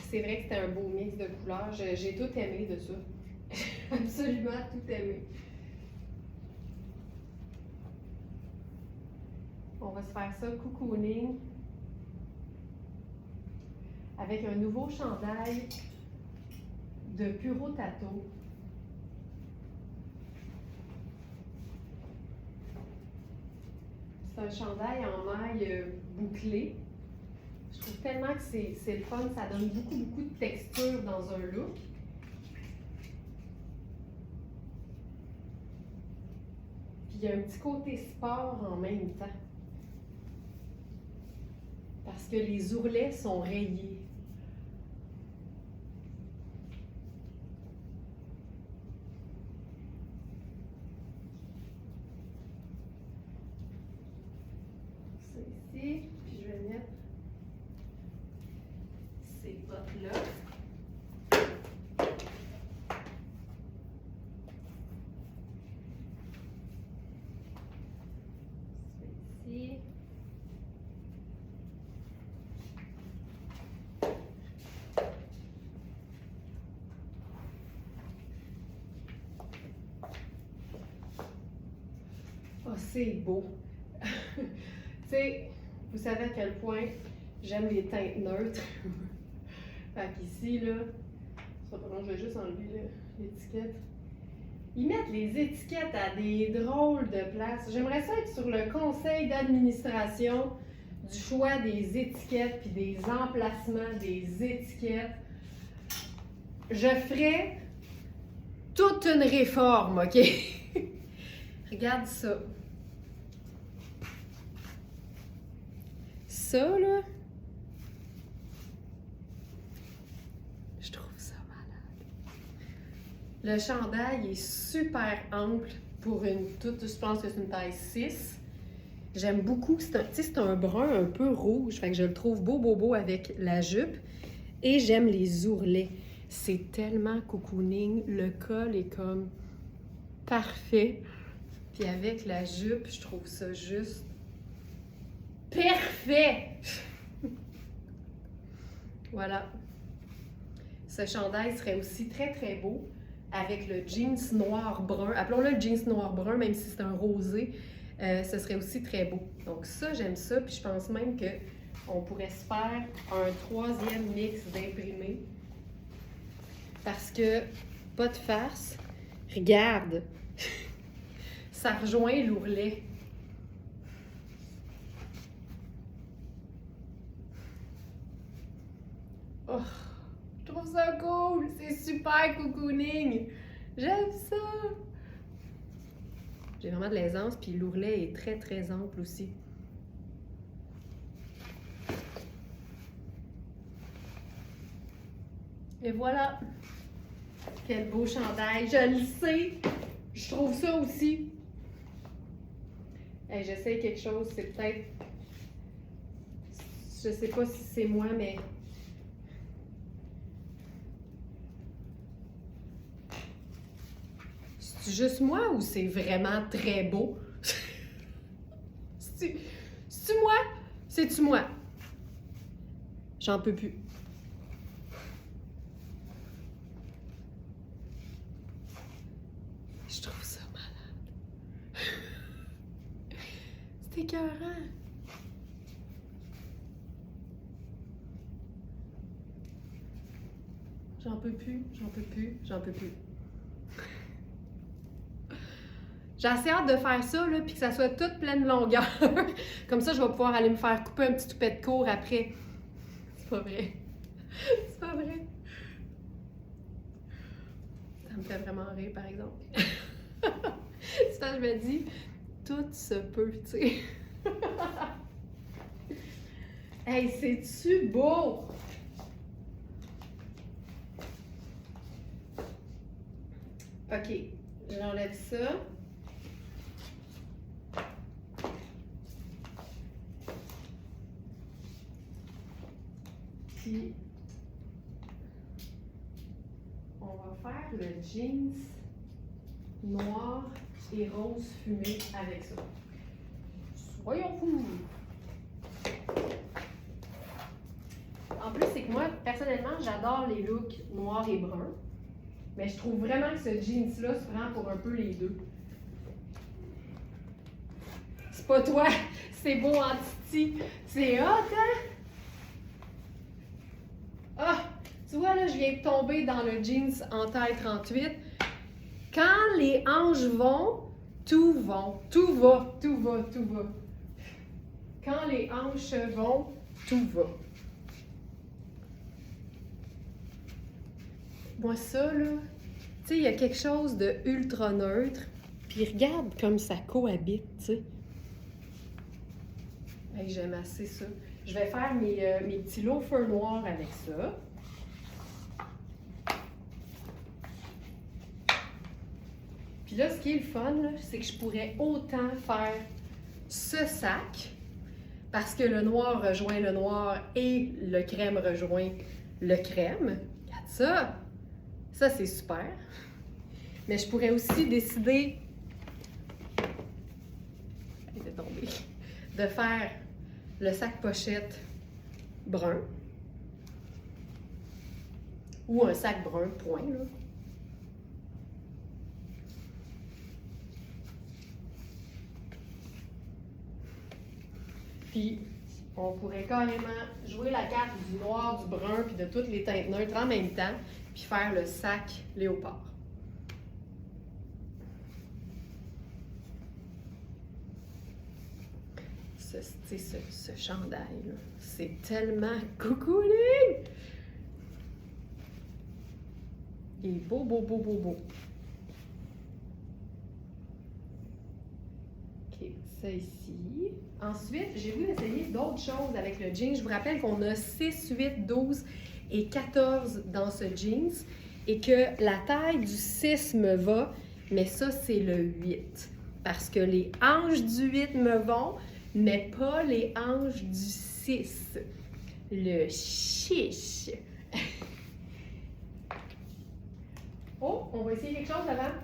C'est vrai que c'était un beau mix de couleurs. J'ai tout aimé de ça. Absolument tout aimé. On va se faire ça cocooning avec un nouveau chandail de Puro Tato. C'est un chandail en maille bouclée. Je trouve tellement que c'est le fun, ça donne beaucoup de texture dans un look. Puis il y a un petit côté sport en même temps. Parce que les ourlets sont rayés. Ça ici, puis je vais mettre ces bottes-là. Ça ici. Oh, c'est beau! Tu sais, vous savez à quel point j'aime les teintes neutres. Fait qu'ici, là, ça va pas long, je vais juste enlever l'étiquette. Ils mettent les étiquettes à des drôles de places. J'aimerais ça être sur le conseil d'administration du choix des étiquettes puis des emplacements des étiquettes. Je ferais toute une réforme, OK? Regarde ça. Ça, là, je trouve ça malade. Le chandail est super ample pour une toute, je pense que c'est une taille 6. J'aime beaucoup, c'est un brun un peu rouge, fait que je le trouve beau avec la jupe. Et j'aime les ourlets. C'est tellement cocooning, le col est comme parfait. Puis avec la jupe, je trouve ça juste parfait! Voilà. Ce chandail serait aussi très beau avec le jeans noir-brun. Appelons-le le jeans noir-brun, même si c'est un rosé. Ce serait aussi très beau. Donc ça, j'aime ça. Puis je pense même que on pourrait se faire un troisième mix d'imprimés. Parce que, pas de farce, regarde, ça rejoint l'ourlet. Oh, je trouve ça cool, c'est super cocooning. J'aime ça. J'ai vraiment de l'aisance, puis l'ourlet est très très ample aussi. Et voilà. Quel beau chandail, je le sais. Je trouve ça aussi. Hey, j'essaie quelque chose, c'est peut-être... Je sais pas si c'est moi, mais... C'est juste moi ou c'est vraiment très beau? C'est-tu moi? C'est-tu moi? J'en peux plus. Je trouve ça malade. C'est écœurant. J'en peux plus, j'en peux plus, j'en peux plus. J'ai assez hâte de faire ça, là, puis que ça soit toute pleine de longueur. Comme ça, je vais pouvoir aller me faire couper un petit toupet de court après. C'est pas vrai. C'est pas vrai. Ça me fait vraiment rire, par exemple. C'est ça, je me dis, tout se peut, tu sais. Hey, c'est-tu beau? OK, j'enlève ça. Puis, on va faire le jeans noir et rose fumé avec ça. Soyons fous! En plus, c'est que moi, personnellement, j'adore les looks noirs et bruns. Mais je trouve vraiment que ce jeans-là se prend pour un peu les deux. C'est pas toi, c'est beau en titi. C'est hot, hein? Ah! Tu vois, là, je viens de tomber dans le jeans en taille 38. Quand les hanches vont, tout va. Quand les hanches vont, tout va. Moi, ça, là, tu sais, il y a quelque chose de ultra neutre. Puis regarde comme ça cohabite, tu sais. Hey, j'aime assez ça. Je vais faire mes petits loafers noirs avec ça. Puis là, ce qui est le fun, c'est que je pourrais autant faire ce sac, parce que le noir rejoint le noir et le crème rejoint le crème. Regarde ça! Ça, c'est super. Mais je pourrais aussi décider de faire le sac pochette brun ou un sac brun, point, là. Puis, on pourrait carrément jouer la carte du noir, du brun, puis de toutes les teintes neutres en même temps, puis faire le sac léopard. Ce chandail, c'est tellement cocooning! Il est beau. OK, ça ici. Ensuite, j'ai voulu essayer d'autres choses avec le jean. Je vous rappelle qu'on a 6, 8, 12 et 14 dans ce jeans et que la taille du 6 me va, mais ça, c'est le 8. Parce que les hanches du 8 me vont, mais pas les hanches du 6. Le chiche. Oh, on va essayer quelque chose avant.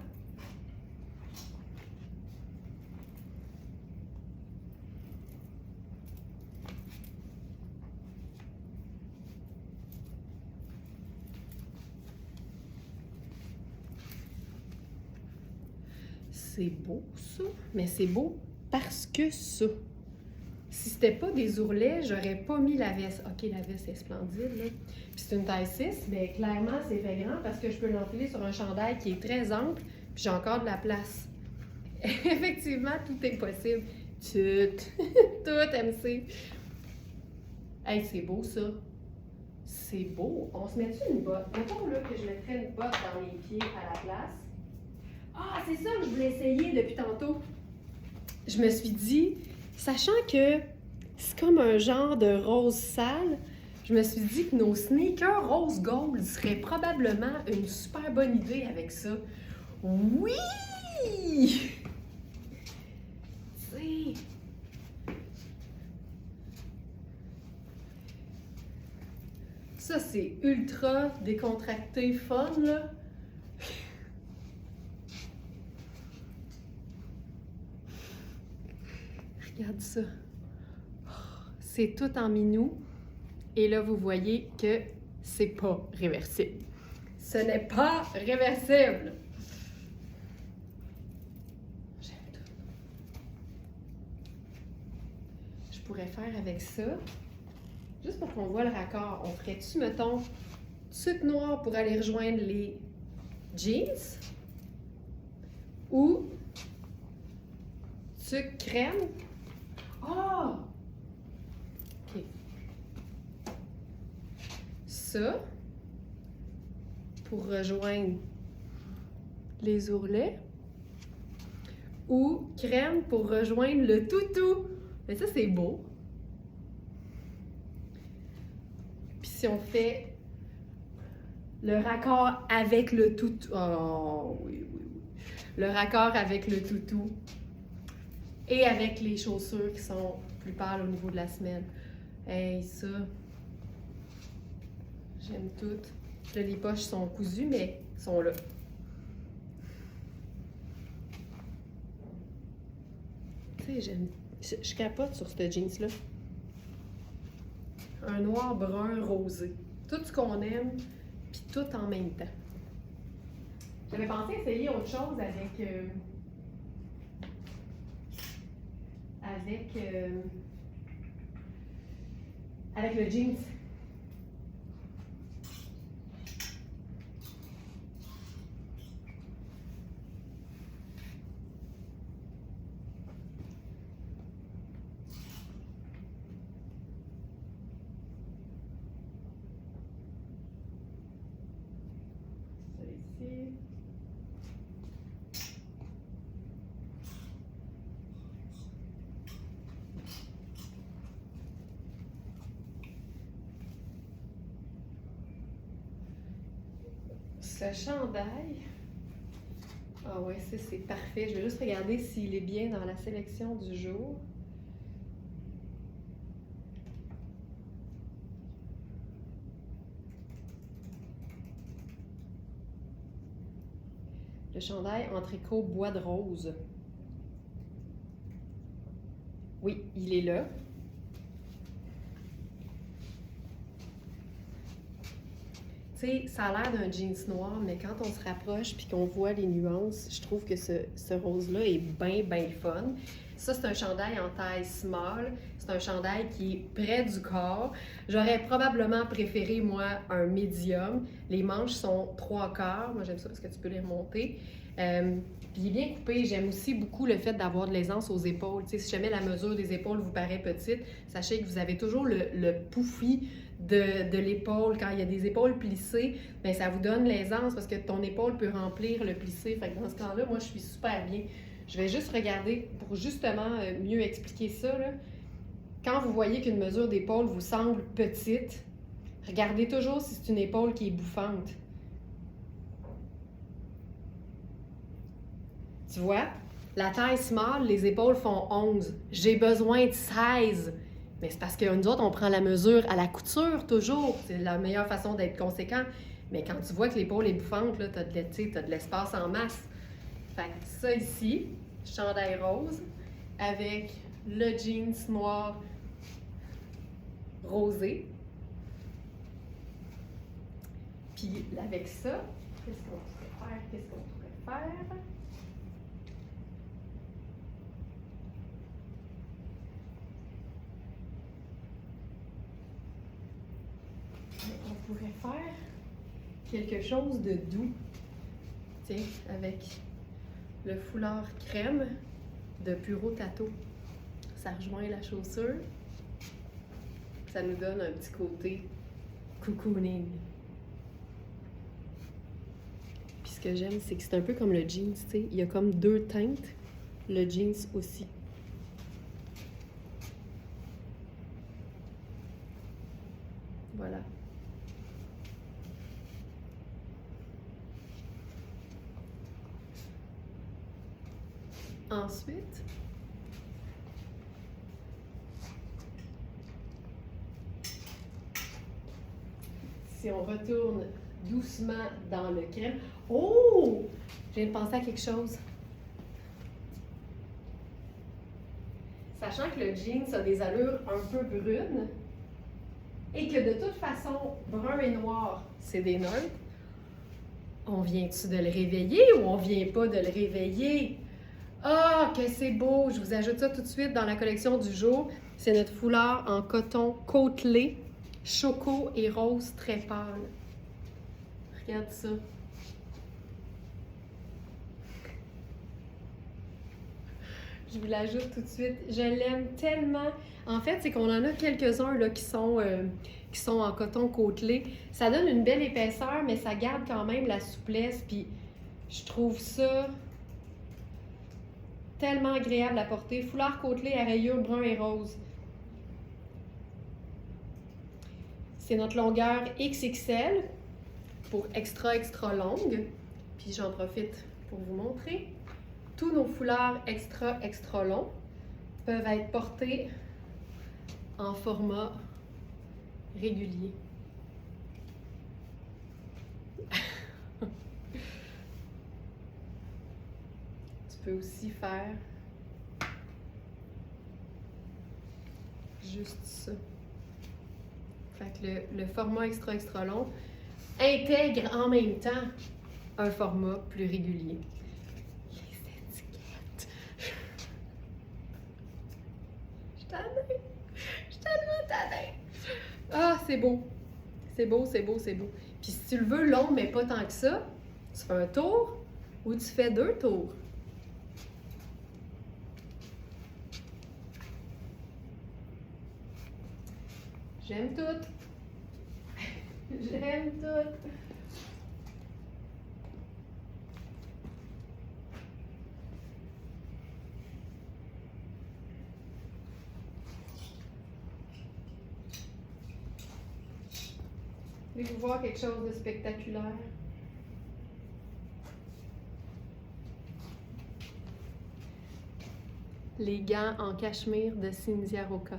C'est beau, ça, mais c'est beau parce que ça. Si c'était pas des ourlets, j'aurais pas mis la veste. OK, la veste est splendide, là. Puis c'est une taille 6, mais clairement, c'est fait grand parce que je peux l'enfiler sur un chandail qui est très ample, puis j'ai encore de la place. Effectivement, tout est possible. Tout. Tout, MC. Hey, c'est beau, ça. C'est beau. On se met-tu une botte? Mettons, là, que je mettrais une botte dans les pieds à la place. Ah, c'est ça que je voulais essayer depuis tantôt. Je me suis dit, sachant que c'est comme un genre de rose sale, je me suis dit que nos sneakers rose gold seraient probablement une super bonne idée avec ça. Oui! Tu sais, ça c'est ultra décontracté, fun, là. Regarde ça. C'est tout en minou. Et là, vous voyez que c'est pas réversible. Ce n'est pas réversible. J'aime tout. Je pourrais faire avec ça. Juste pour qu'on voit le raccord. On ferait-tu, mettons, sucre noir pour aller rejoindre les jeans? Ou sucre crème? Ah! OK. Ça, pour rejoindre les ourlets. Ou crème pour rejoindre le toutou. Mais ça, c'est beau. Puis si on fait le raccord avec le toutou. Oh, oui, oui, oui. Le raccord avec le toutou. Et avec les chaussures qui sont plus pâles au niveau de la semelle. Hey, ça. J'aime tout. Là, les poches sont cousues, mais sont là. Tu sais, j'aime. Je capote sur ce jeans-là. Un noir brun rosé. Tout ce qu'on aime, puis tout en même temps. J'avais pensé essayer autre chose avec le jeans. Ça ici. Ce chandail. Ah ouais, ça c'est parfait. Je vais juste regarder s'il est bien dans la sélection du jour. Le chandail en tricot bois de rose. Oui, il est là. Tu sais, ça a l'air d'un jeans noir, mais quand on se rapproche puis qu'on voit les nuances, je trouve que ce rose-là est bien, bien fun. Ça, c'est un chandail en taille small. C'est un chandail qui est près du corps. J'aurais probablement préféré, moi, un medium. Les manches sont 3/4. Moi, j'aime ça parce que tu peux les remonter. Puis il est bien coupé. J'aime aussi beaucoup le fait d'avoir de l'aisance aux épaules. Tu sais, si jamais la mesure des épaules vous paraît petite, sachez que vous avez toujours le pouffi de l'épaule. Quand il y a des épaules plissées, bien, ça vous donne l'aisance parce que ton épaule peut remplir le plissé. Fait que dans ce cas-là, moi, je suis super bien. Je vais juste regarder pour justement mieux expliquer ça, là. Quand vous voyez qu'une mesure d'épaule vous semble petite, regardez toujours si c'est une épaule qui est bouffante. Tu vois, la taille small, les épaules font 11. J'ai besoin de 16. Mais c'est parce que nous autres, on prend la mesure à la couture toujours. C'est la meilleure façon d'être conséquent. Mais quand tu vois que l'épaule est bouffante, tu as de l'espace en masse. Fait que ça ici, chandail rose, avec le jeans noir rosé. Puis avec ça, qu'est-ce qu'on pourrait faire? pourrais faire quelque chose de doux. Tiens, avec le foulard crème de Puro Tato. Ça rejoint la chaussure. Ça nous donne un petit côté cocooning. Puis ce que j'aime, c'est que c'est un peu comme le jeans, tu sais. Il y a comme deux teintes. Le jeans aussi. Voilà. Ensuite, si on retourne doucement dans le crème. Oh! Je viens de penser à quelque chose. Sachant que le jeans a des allures un peu brunes et que de toute façon, brun et noir, c'est des neutres, on vient-tu de le réveiller ou on vient pas de le réveiller? Ah, que c'est beau! Je vous ajoute ça tout de suite dans la collection du jour. C'est notre foulard en coton côtelé, choco et rose très pâle. Regarde ça. Je vous l'ajoute tout de suite. Je l'aime tellement. En fait, c'est qu'on en a quelques-uns là, qui sont en coton côtelé. Ça donne une belle épaisseur, mais ça garde quand même la souplesse. Puis je trouve ça tellement agréable à porter. Foulard côtelé à rayures brun et rose. C'est notre longueur XXL pour extra longue. Puis j'en profite pour vous montrer. Tous nos foulards extra longs peuvent être portés en format régulier. Tu peux aussi faire juste ça. Fait que le format extra long intègre en même temps un format plus régulier. Les étiquettes. Je suis tannée. Je suis tellement tannée. Ah, c'est beau. C'est beau, c'est beau, c'est beau. Puis si tu le veux long, mais pas tant que ça, tu fais un tour ou tu fais 2 tours. J'aime tout. J'aime tout. Voulez-vous voir quelque chose de spectaculaire? Les gants en cachemire de Cynthia Roca.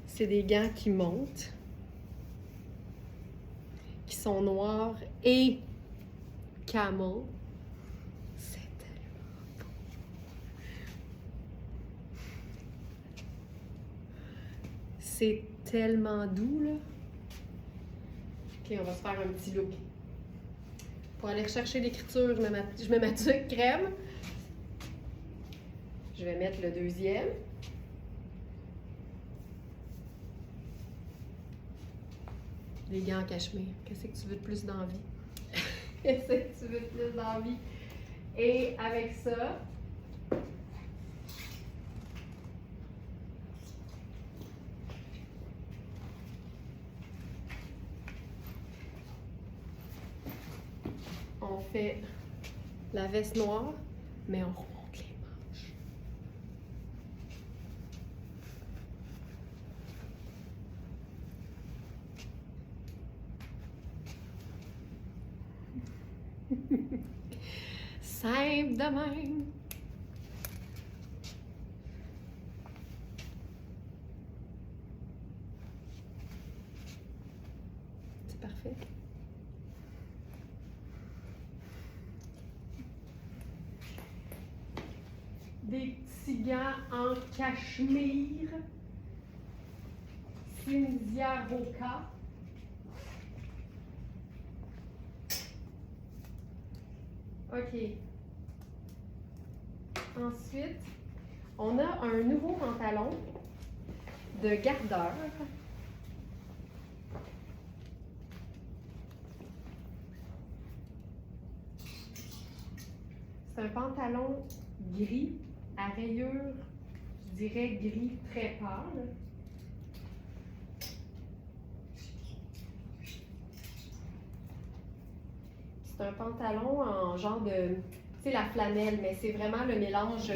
C'est des gants qui montent, qui sont noirs et camel. C'est tellement beau. C'est tellement doux, là. Ok, on va se faire un petit look. Pour aller rechercher l'écriture, je mets ma tuque crème. Je vais mettre le deuxième. Les gants en cachemire. Qu'est-ce que tu veux de plus dans la vie? Qu'est-ce que tu veux de plus dans la vie? Et avec ça, on fait la veste noire, mais on remonte les manches. Simple de même. C'est parfait. Des petits gants en cachemire. Cynthia Roca. OK. Ensuite, on a un nouveau pantalon de gardeur C'est un pantalon gris à rayures, je dirais gris très pâle. C'est un pantalon en genre de, tu sais, la flanelle, mais c'est vraiment le mélange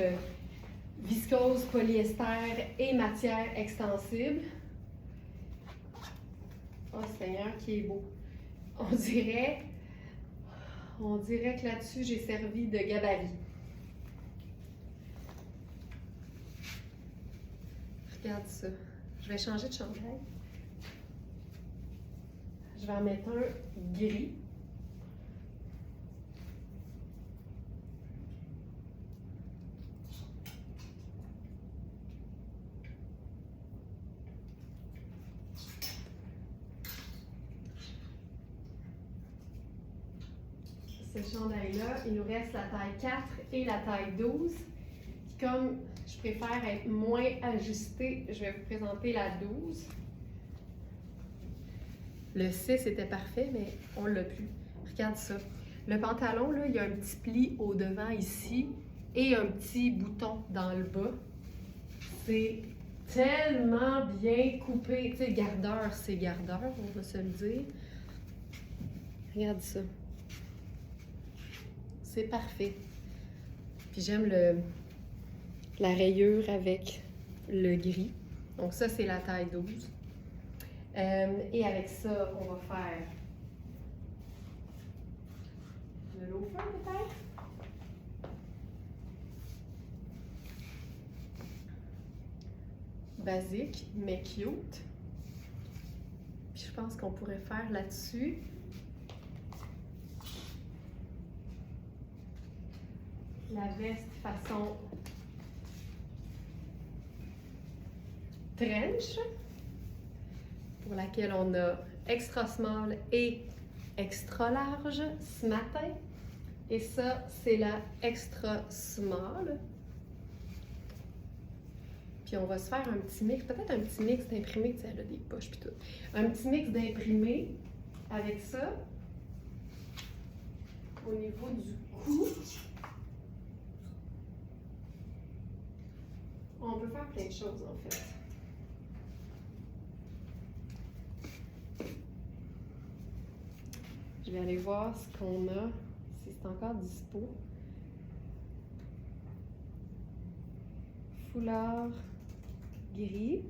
viscose, polyester et matière extensible. Oh Seigneur, qui est beau. On dirait que là-dessus, j'ai servi de gabarit. Regarde ça. Je vais changer de chandail. Je vais en mettre un gris. Ce chandail-là, il nous reste la taille 4 et la taille 12. Puis comme je préfère être moins ajustée, je vais vous présenter la 12. Le 6 était parfait, mais on l'a plus. Regarde ça. Le pantalon, là, il y a un petit pli au devant ici et un petit bouton dans le bas. C'est tellement bien coupé. Tu sais, gardeur, c'est gardeur, on va se le dire. Regarde ça. C'est parfait. Puis j'aime la rayure avec le gris. Donc ça, c'est la taille 12. Et avec ça, on va faire le loafer peut-être. Basique, mais cute. Puis je pense qu'on pourrait faire là-dessus la veste façon trench, pour laquelle on a extra small et extra large ce matin. Et ça, c'est la extra small. Puis on va se faire un petit mix, peut-être un petit mix d'imprimé, tu sais, elle a des poches puis tout. Un petit mix d'imprimé avec ça au niveau du cou. On peut faire plein de choses en fait. Je vais aller voir ce qu'on a, si c'est encore dispo. Foulard gris.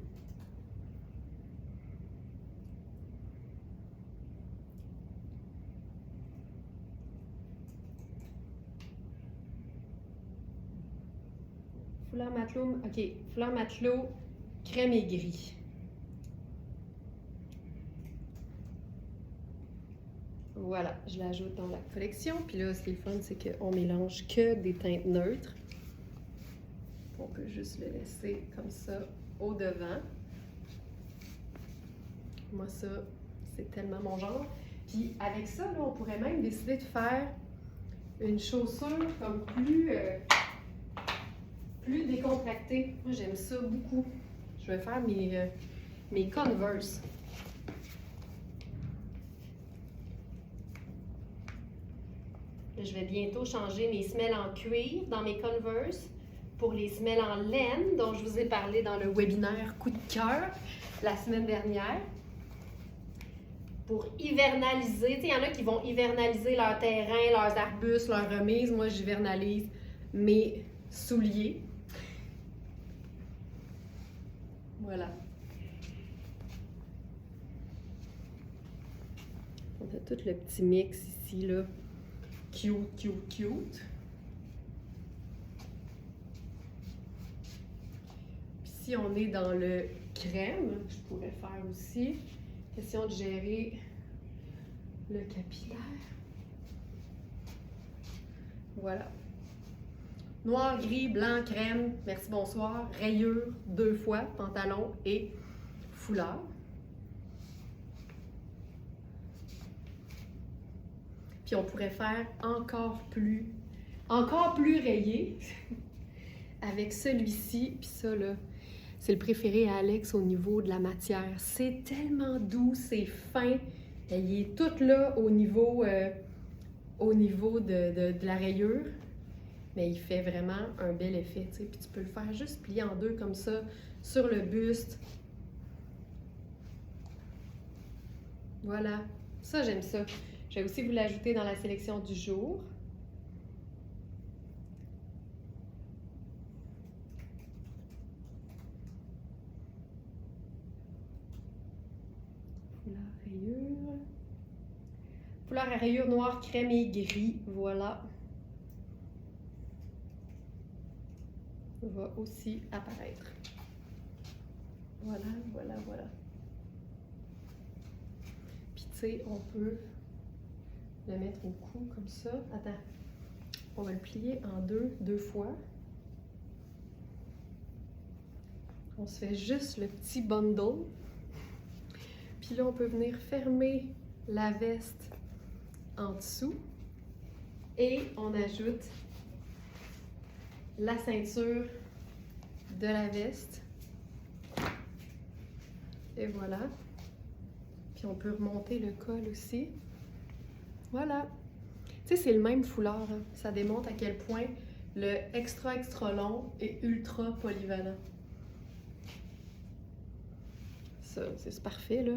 Foulard matelot, ok, foulard matelot, crème et gris. Voilà, je l'ajoute dans la collection. Puis là, ce qui est le fun, c'est qu'on mélange que des teintes neutres. On peut juste le laisser comme ça au devant. Moi, ça, c'est tellement mon genre. Puis avec ça, là, on pourrait même décider de faire une chaussure comme plus décontractée. Moi, j'aime ça beaucoup. Je vais faire mes Converse. Je vais bientôt changer mes semelles en cuir dans mes Converse pour les semelles en laine dont je vous ai parlé dans le webinaire Coup de cœur la semaine dernière. Pour hivernaliser, tu sais, il y en a qui vont hivernaliser leur terrain, leurs arbustes, leurs remises. Moi, j'hivernalise mes souliers. Voilà. On a tout le petit mix ici, là. Cute, cute, cute. Puis si on est dans le crème, je pourrais faire aussi. Question de gérer le capillaire. Voilà. Noir, gris, blanc, crème, merci, bonsoir. Rayure, 2 fois, pantalon et foulard. Puis on pourrait faire encore plus rayé avec celui-ci. Puis ça, là, c'est le préféré à Alex au niveau de la matière. C'est tellement doux, c'est fin. Il est tout là au niveau de la rayure. mais il fait vraiment un bel effet, tu sais. Puis tu peux le faire juste plier en deux comme ça, sur le buste. Voilà, ça j'aime ça. Je vais aussi vous l'ajouter dans la sélection du jour. Foulard rayure. Foulard à rayures noir, crème et gris, voilà. Va aussi apparaître. Voilà, voilà, voilà. Puis tu sais, on peut le mettre au cou comme ça. Attends, on va le plier en deux fois. On se fait juste le petit bundle. Puis là, on peut venir fermer la veste en dessous. Et on ajoute la ceinture de la veste. Et voilà. Puis on peut remonter le col aussi. Voilà. Tu sais, c'est le même foulard, hein. Ça démontre à quel point le extra long est ultra polyvalent. Ça, c'est parfait, là.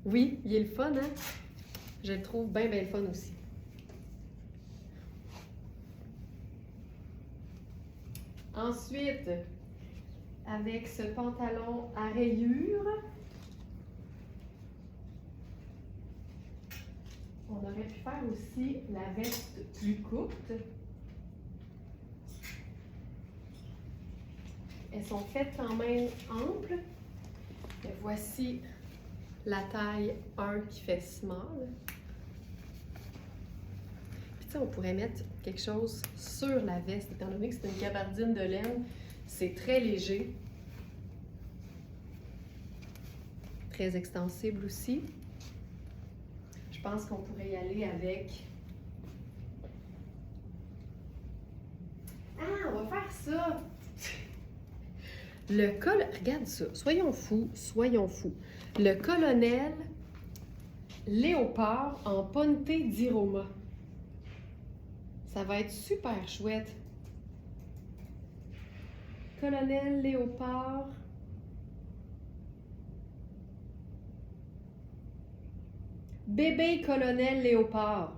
Oui, il est le fun, hein? Je le trouve bien, bien le fun aussi. Ensuite, avec ce pantalon à rayures, on aurait pu faire aussi la veste plus courte. Elles sont faites quand même amples. Et voici la taille 1 qui fait small. Puis tu sais, on pourrait mettre quelque chose sur la veste, étant donné que c'est une gabardine de laine, c'est très léger. Très extensible aussi. Je pense qu'on pourrait y aller avec... Ah, on va faire ça! Le col... Regarde ça, soyons fous, soyons fous. Le colonel léopard en ponte di Roma. Ça va être super chouette. Colonel léopard. Bébé colonel léopard.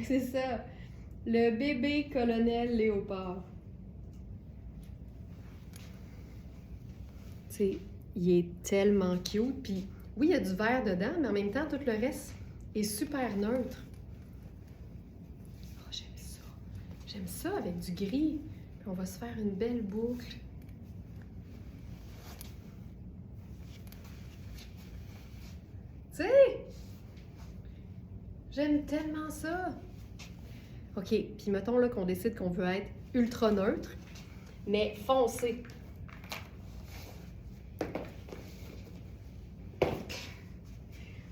C'est ça. Le bébé colonel léopard. Tu sais, il est tellement cute. Puis oui, il y a du vert dedans, mais en même temps, tout le reste est super neutre. Oh, j'aime ça. J'aime ça avec du gris. Puis on va se faire une belle boucle. Tu sais, j'aime tellement ça. OK, puis mettons là qu'on décide qu'on veut être ultra neutre, mais foncé.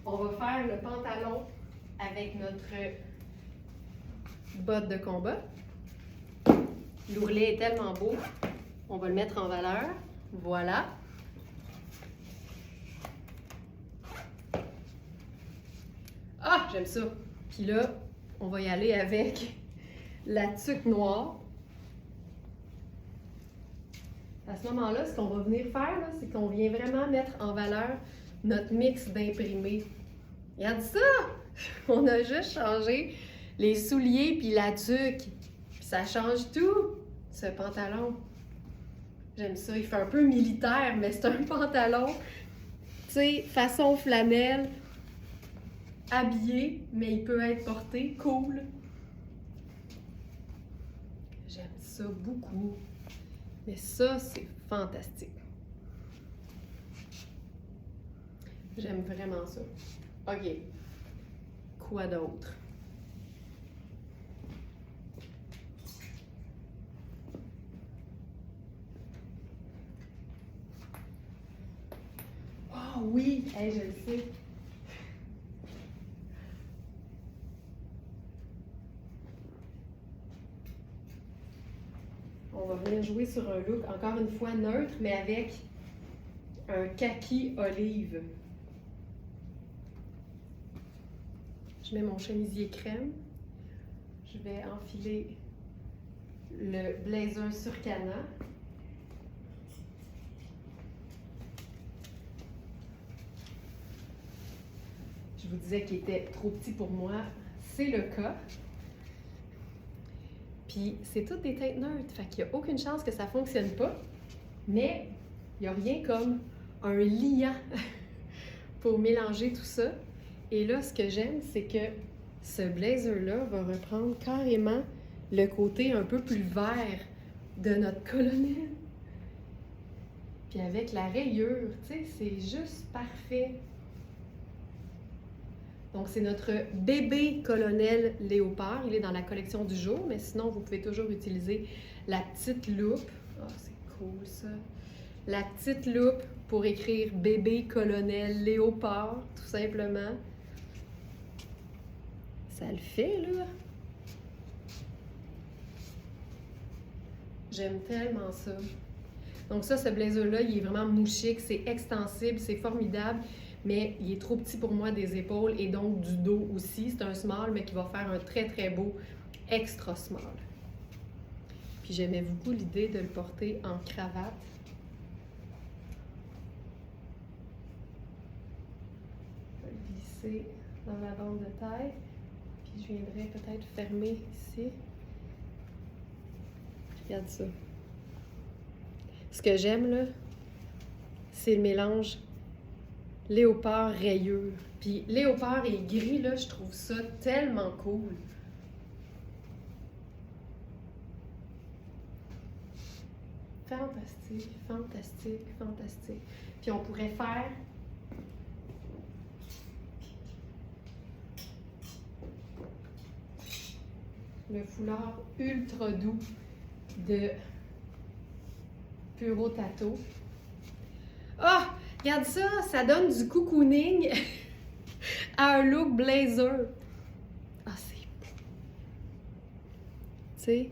On va faire le pantalon avec notre botte de combat. L'ourlet est tellement beau, on va le mettre en valeur. Voilà. Ah, j'aime ça. Puis là, on va y aller avec la tuque noire. À ce moment-là, ce qu'on va venir faire, c'est qu'on vient vraiment mettre en valeur notre mix d'imprimés. Regarde ça! On a juste changé les souliers puis la tuque. Puis ça change tout, ce pantalon. J'aime ça. Il fait un peu militaire, mais c'est un pantalon, tu sais, façon flanelle, habillé, mais il peut être porté cool. J'aime ça beaucoup. Mais ça, c'est fantastique. J'aime vraiment ça. OK. Quoi d'autre? Oh oui! Hey, je le sais. On va venir jouer sur un look, encore une fois neutre, mais avec un kaki olive. Je mets mon chemisier crème. Je vais enfiler le blazer sur canne. Je vous disais qu'il était trop petit pour moi. C'est le cas. Puis c'est toutes des teintes neutres, fait qu'il n'y a aucune chance que ça ne fonctionne pas. Mais il n'y a rien comme un liant pour mélanger tout ça. Et là, ce que j'aime, c'est que ce blazer-là va reprendre carrément le côté un peu plus vert de notre colonel. Puis avec la rayure, tu sais, c'est juste parfait. Donc, c'est notre bébé colonel léopard. Il est dans la collection du jour, mais sinon, vous pouvez toujours utiliser la petite loupe. Ah, c'est cool, ça. La petite loupe pour écrire bébé colonel léopard, tout simplement. Ça le fait, là. J'aime tellement ça. Donc ça, ce blazer-là, il est vraiment mouchique, c'est extensible, c'est formidable, mais il est trop petit pour moi des épaules et donc du dos aussi. C'est un small, mais qui va faire un très, très beau extra small. Puis j'aimais beaucoup l'idée de le porter en cravate. Je vais le glisser dans la bande de taille. Puis je viendrai peut-être fermer ici. Regarde ça. Ce que j'aime, là, c'est le mélange léopard rayure. Puis léopard et gris, là, je trouve ça tellement cool. Fantastique, fantastique, fantastique. Puis on pourrait faire le foulard ultra doux de Puro Tato. Ah! Oh, regarde ça! Ça donne du cocooning à un look blazer. Ah, c'est beau! Tu sais?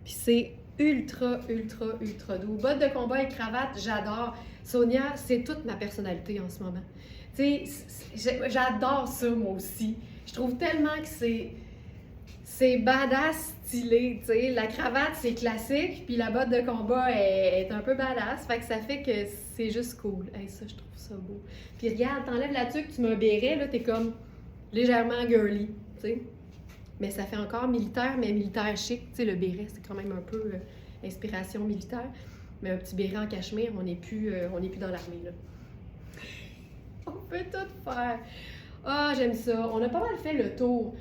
Puis c'est ultra, ultra, ultra doux. Bottes de combat et cravate, j'adore. Sonia, c'est toute ma personnalité en ce moment. Tu sais, j'adore ça, moi aussi. Je trouve tellement que c'est badass stylé, tu sais. La cravate, c'est classique, puis la botte de combat est un peu badass. Fait que ça fait que c'est juste cool. Hey, ça, je trouve ça beau. Puis regarde, t'enlèves la tuque, tu mets un béret, là, t'es comme légèrement girly, tu sais. Mais ça fait encore militaire, mais militaire chic. Tu sais, le béret, c'est quand même un peu inspiration militaire. Mais un petit béret en cachemire, on n'est plus dans l'armée, là. On peut tout faire. Ah, j'aime ça. On a pas mal fait le tour.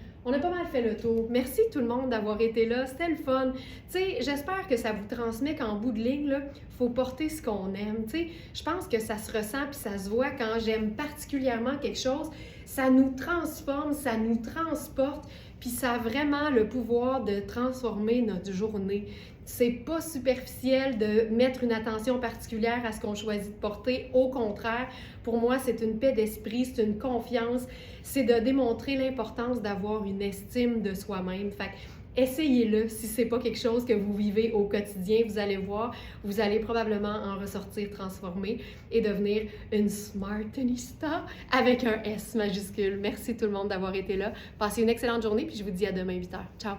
Merci tout le monde d'avoir été là. C'était le fun. Tu sais, j'espère que ça vous transmet qu'en bout de ligne, là, faut porter ce qu'on aime. Tu sais, je pense que ça se ressent puis ça se voit quand j'aime particulièrement quelque chose. Ça nous transforme, ça nous transporte, puis ça a vraiment le pouvoir de transformer notre journée. C'est pas superficiel de mettre une attention particulière à ce qu'on choisit de porter. Au contraire, pour moi, c'est une paix d'esprit, c'est une confiance, c'est de démontrer l'importance d'avoir une estime de soi-même. Fait que essayez-le si c'est pas quelque chose que vous vivez au quotidien. Vous allez voir, vous allez probablement en ressortir transformé et devenir une Smartenista avec un S majuscule. Merci tout le monde d'avoir été là. Passez une excellente journée puis je vous dis à demain 8h. Ciao!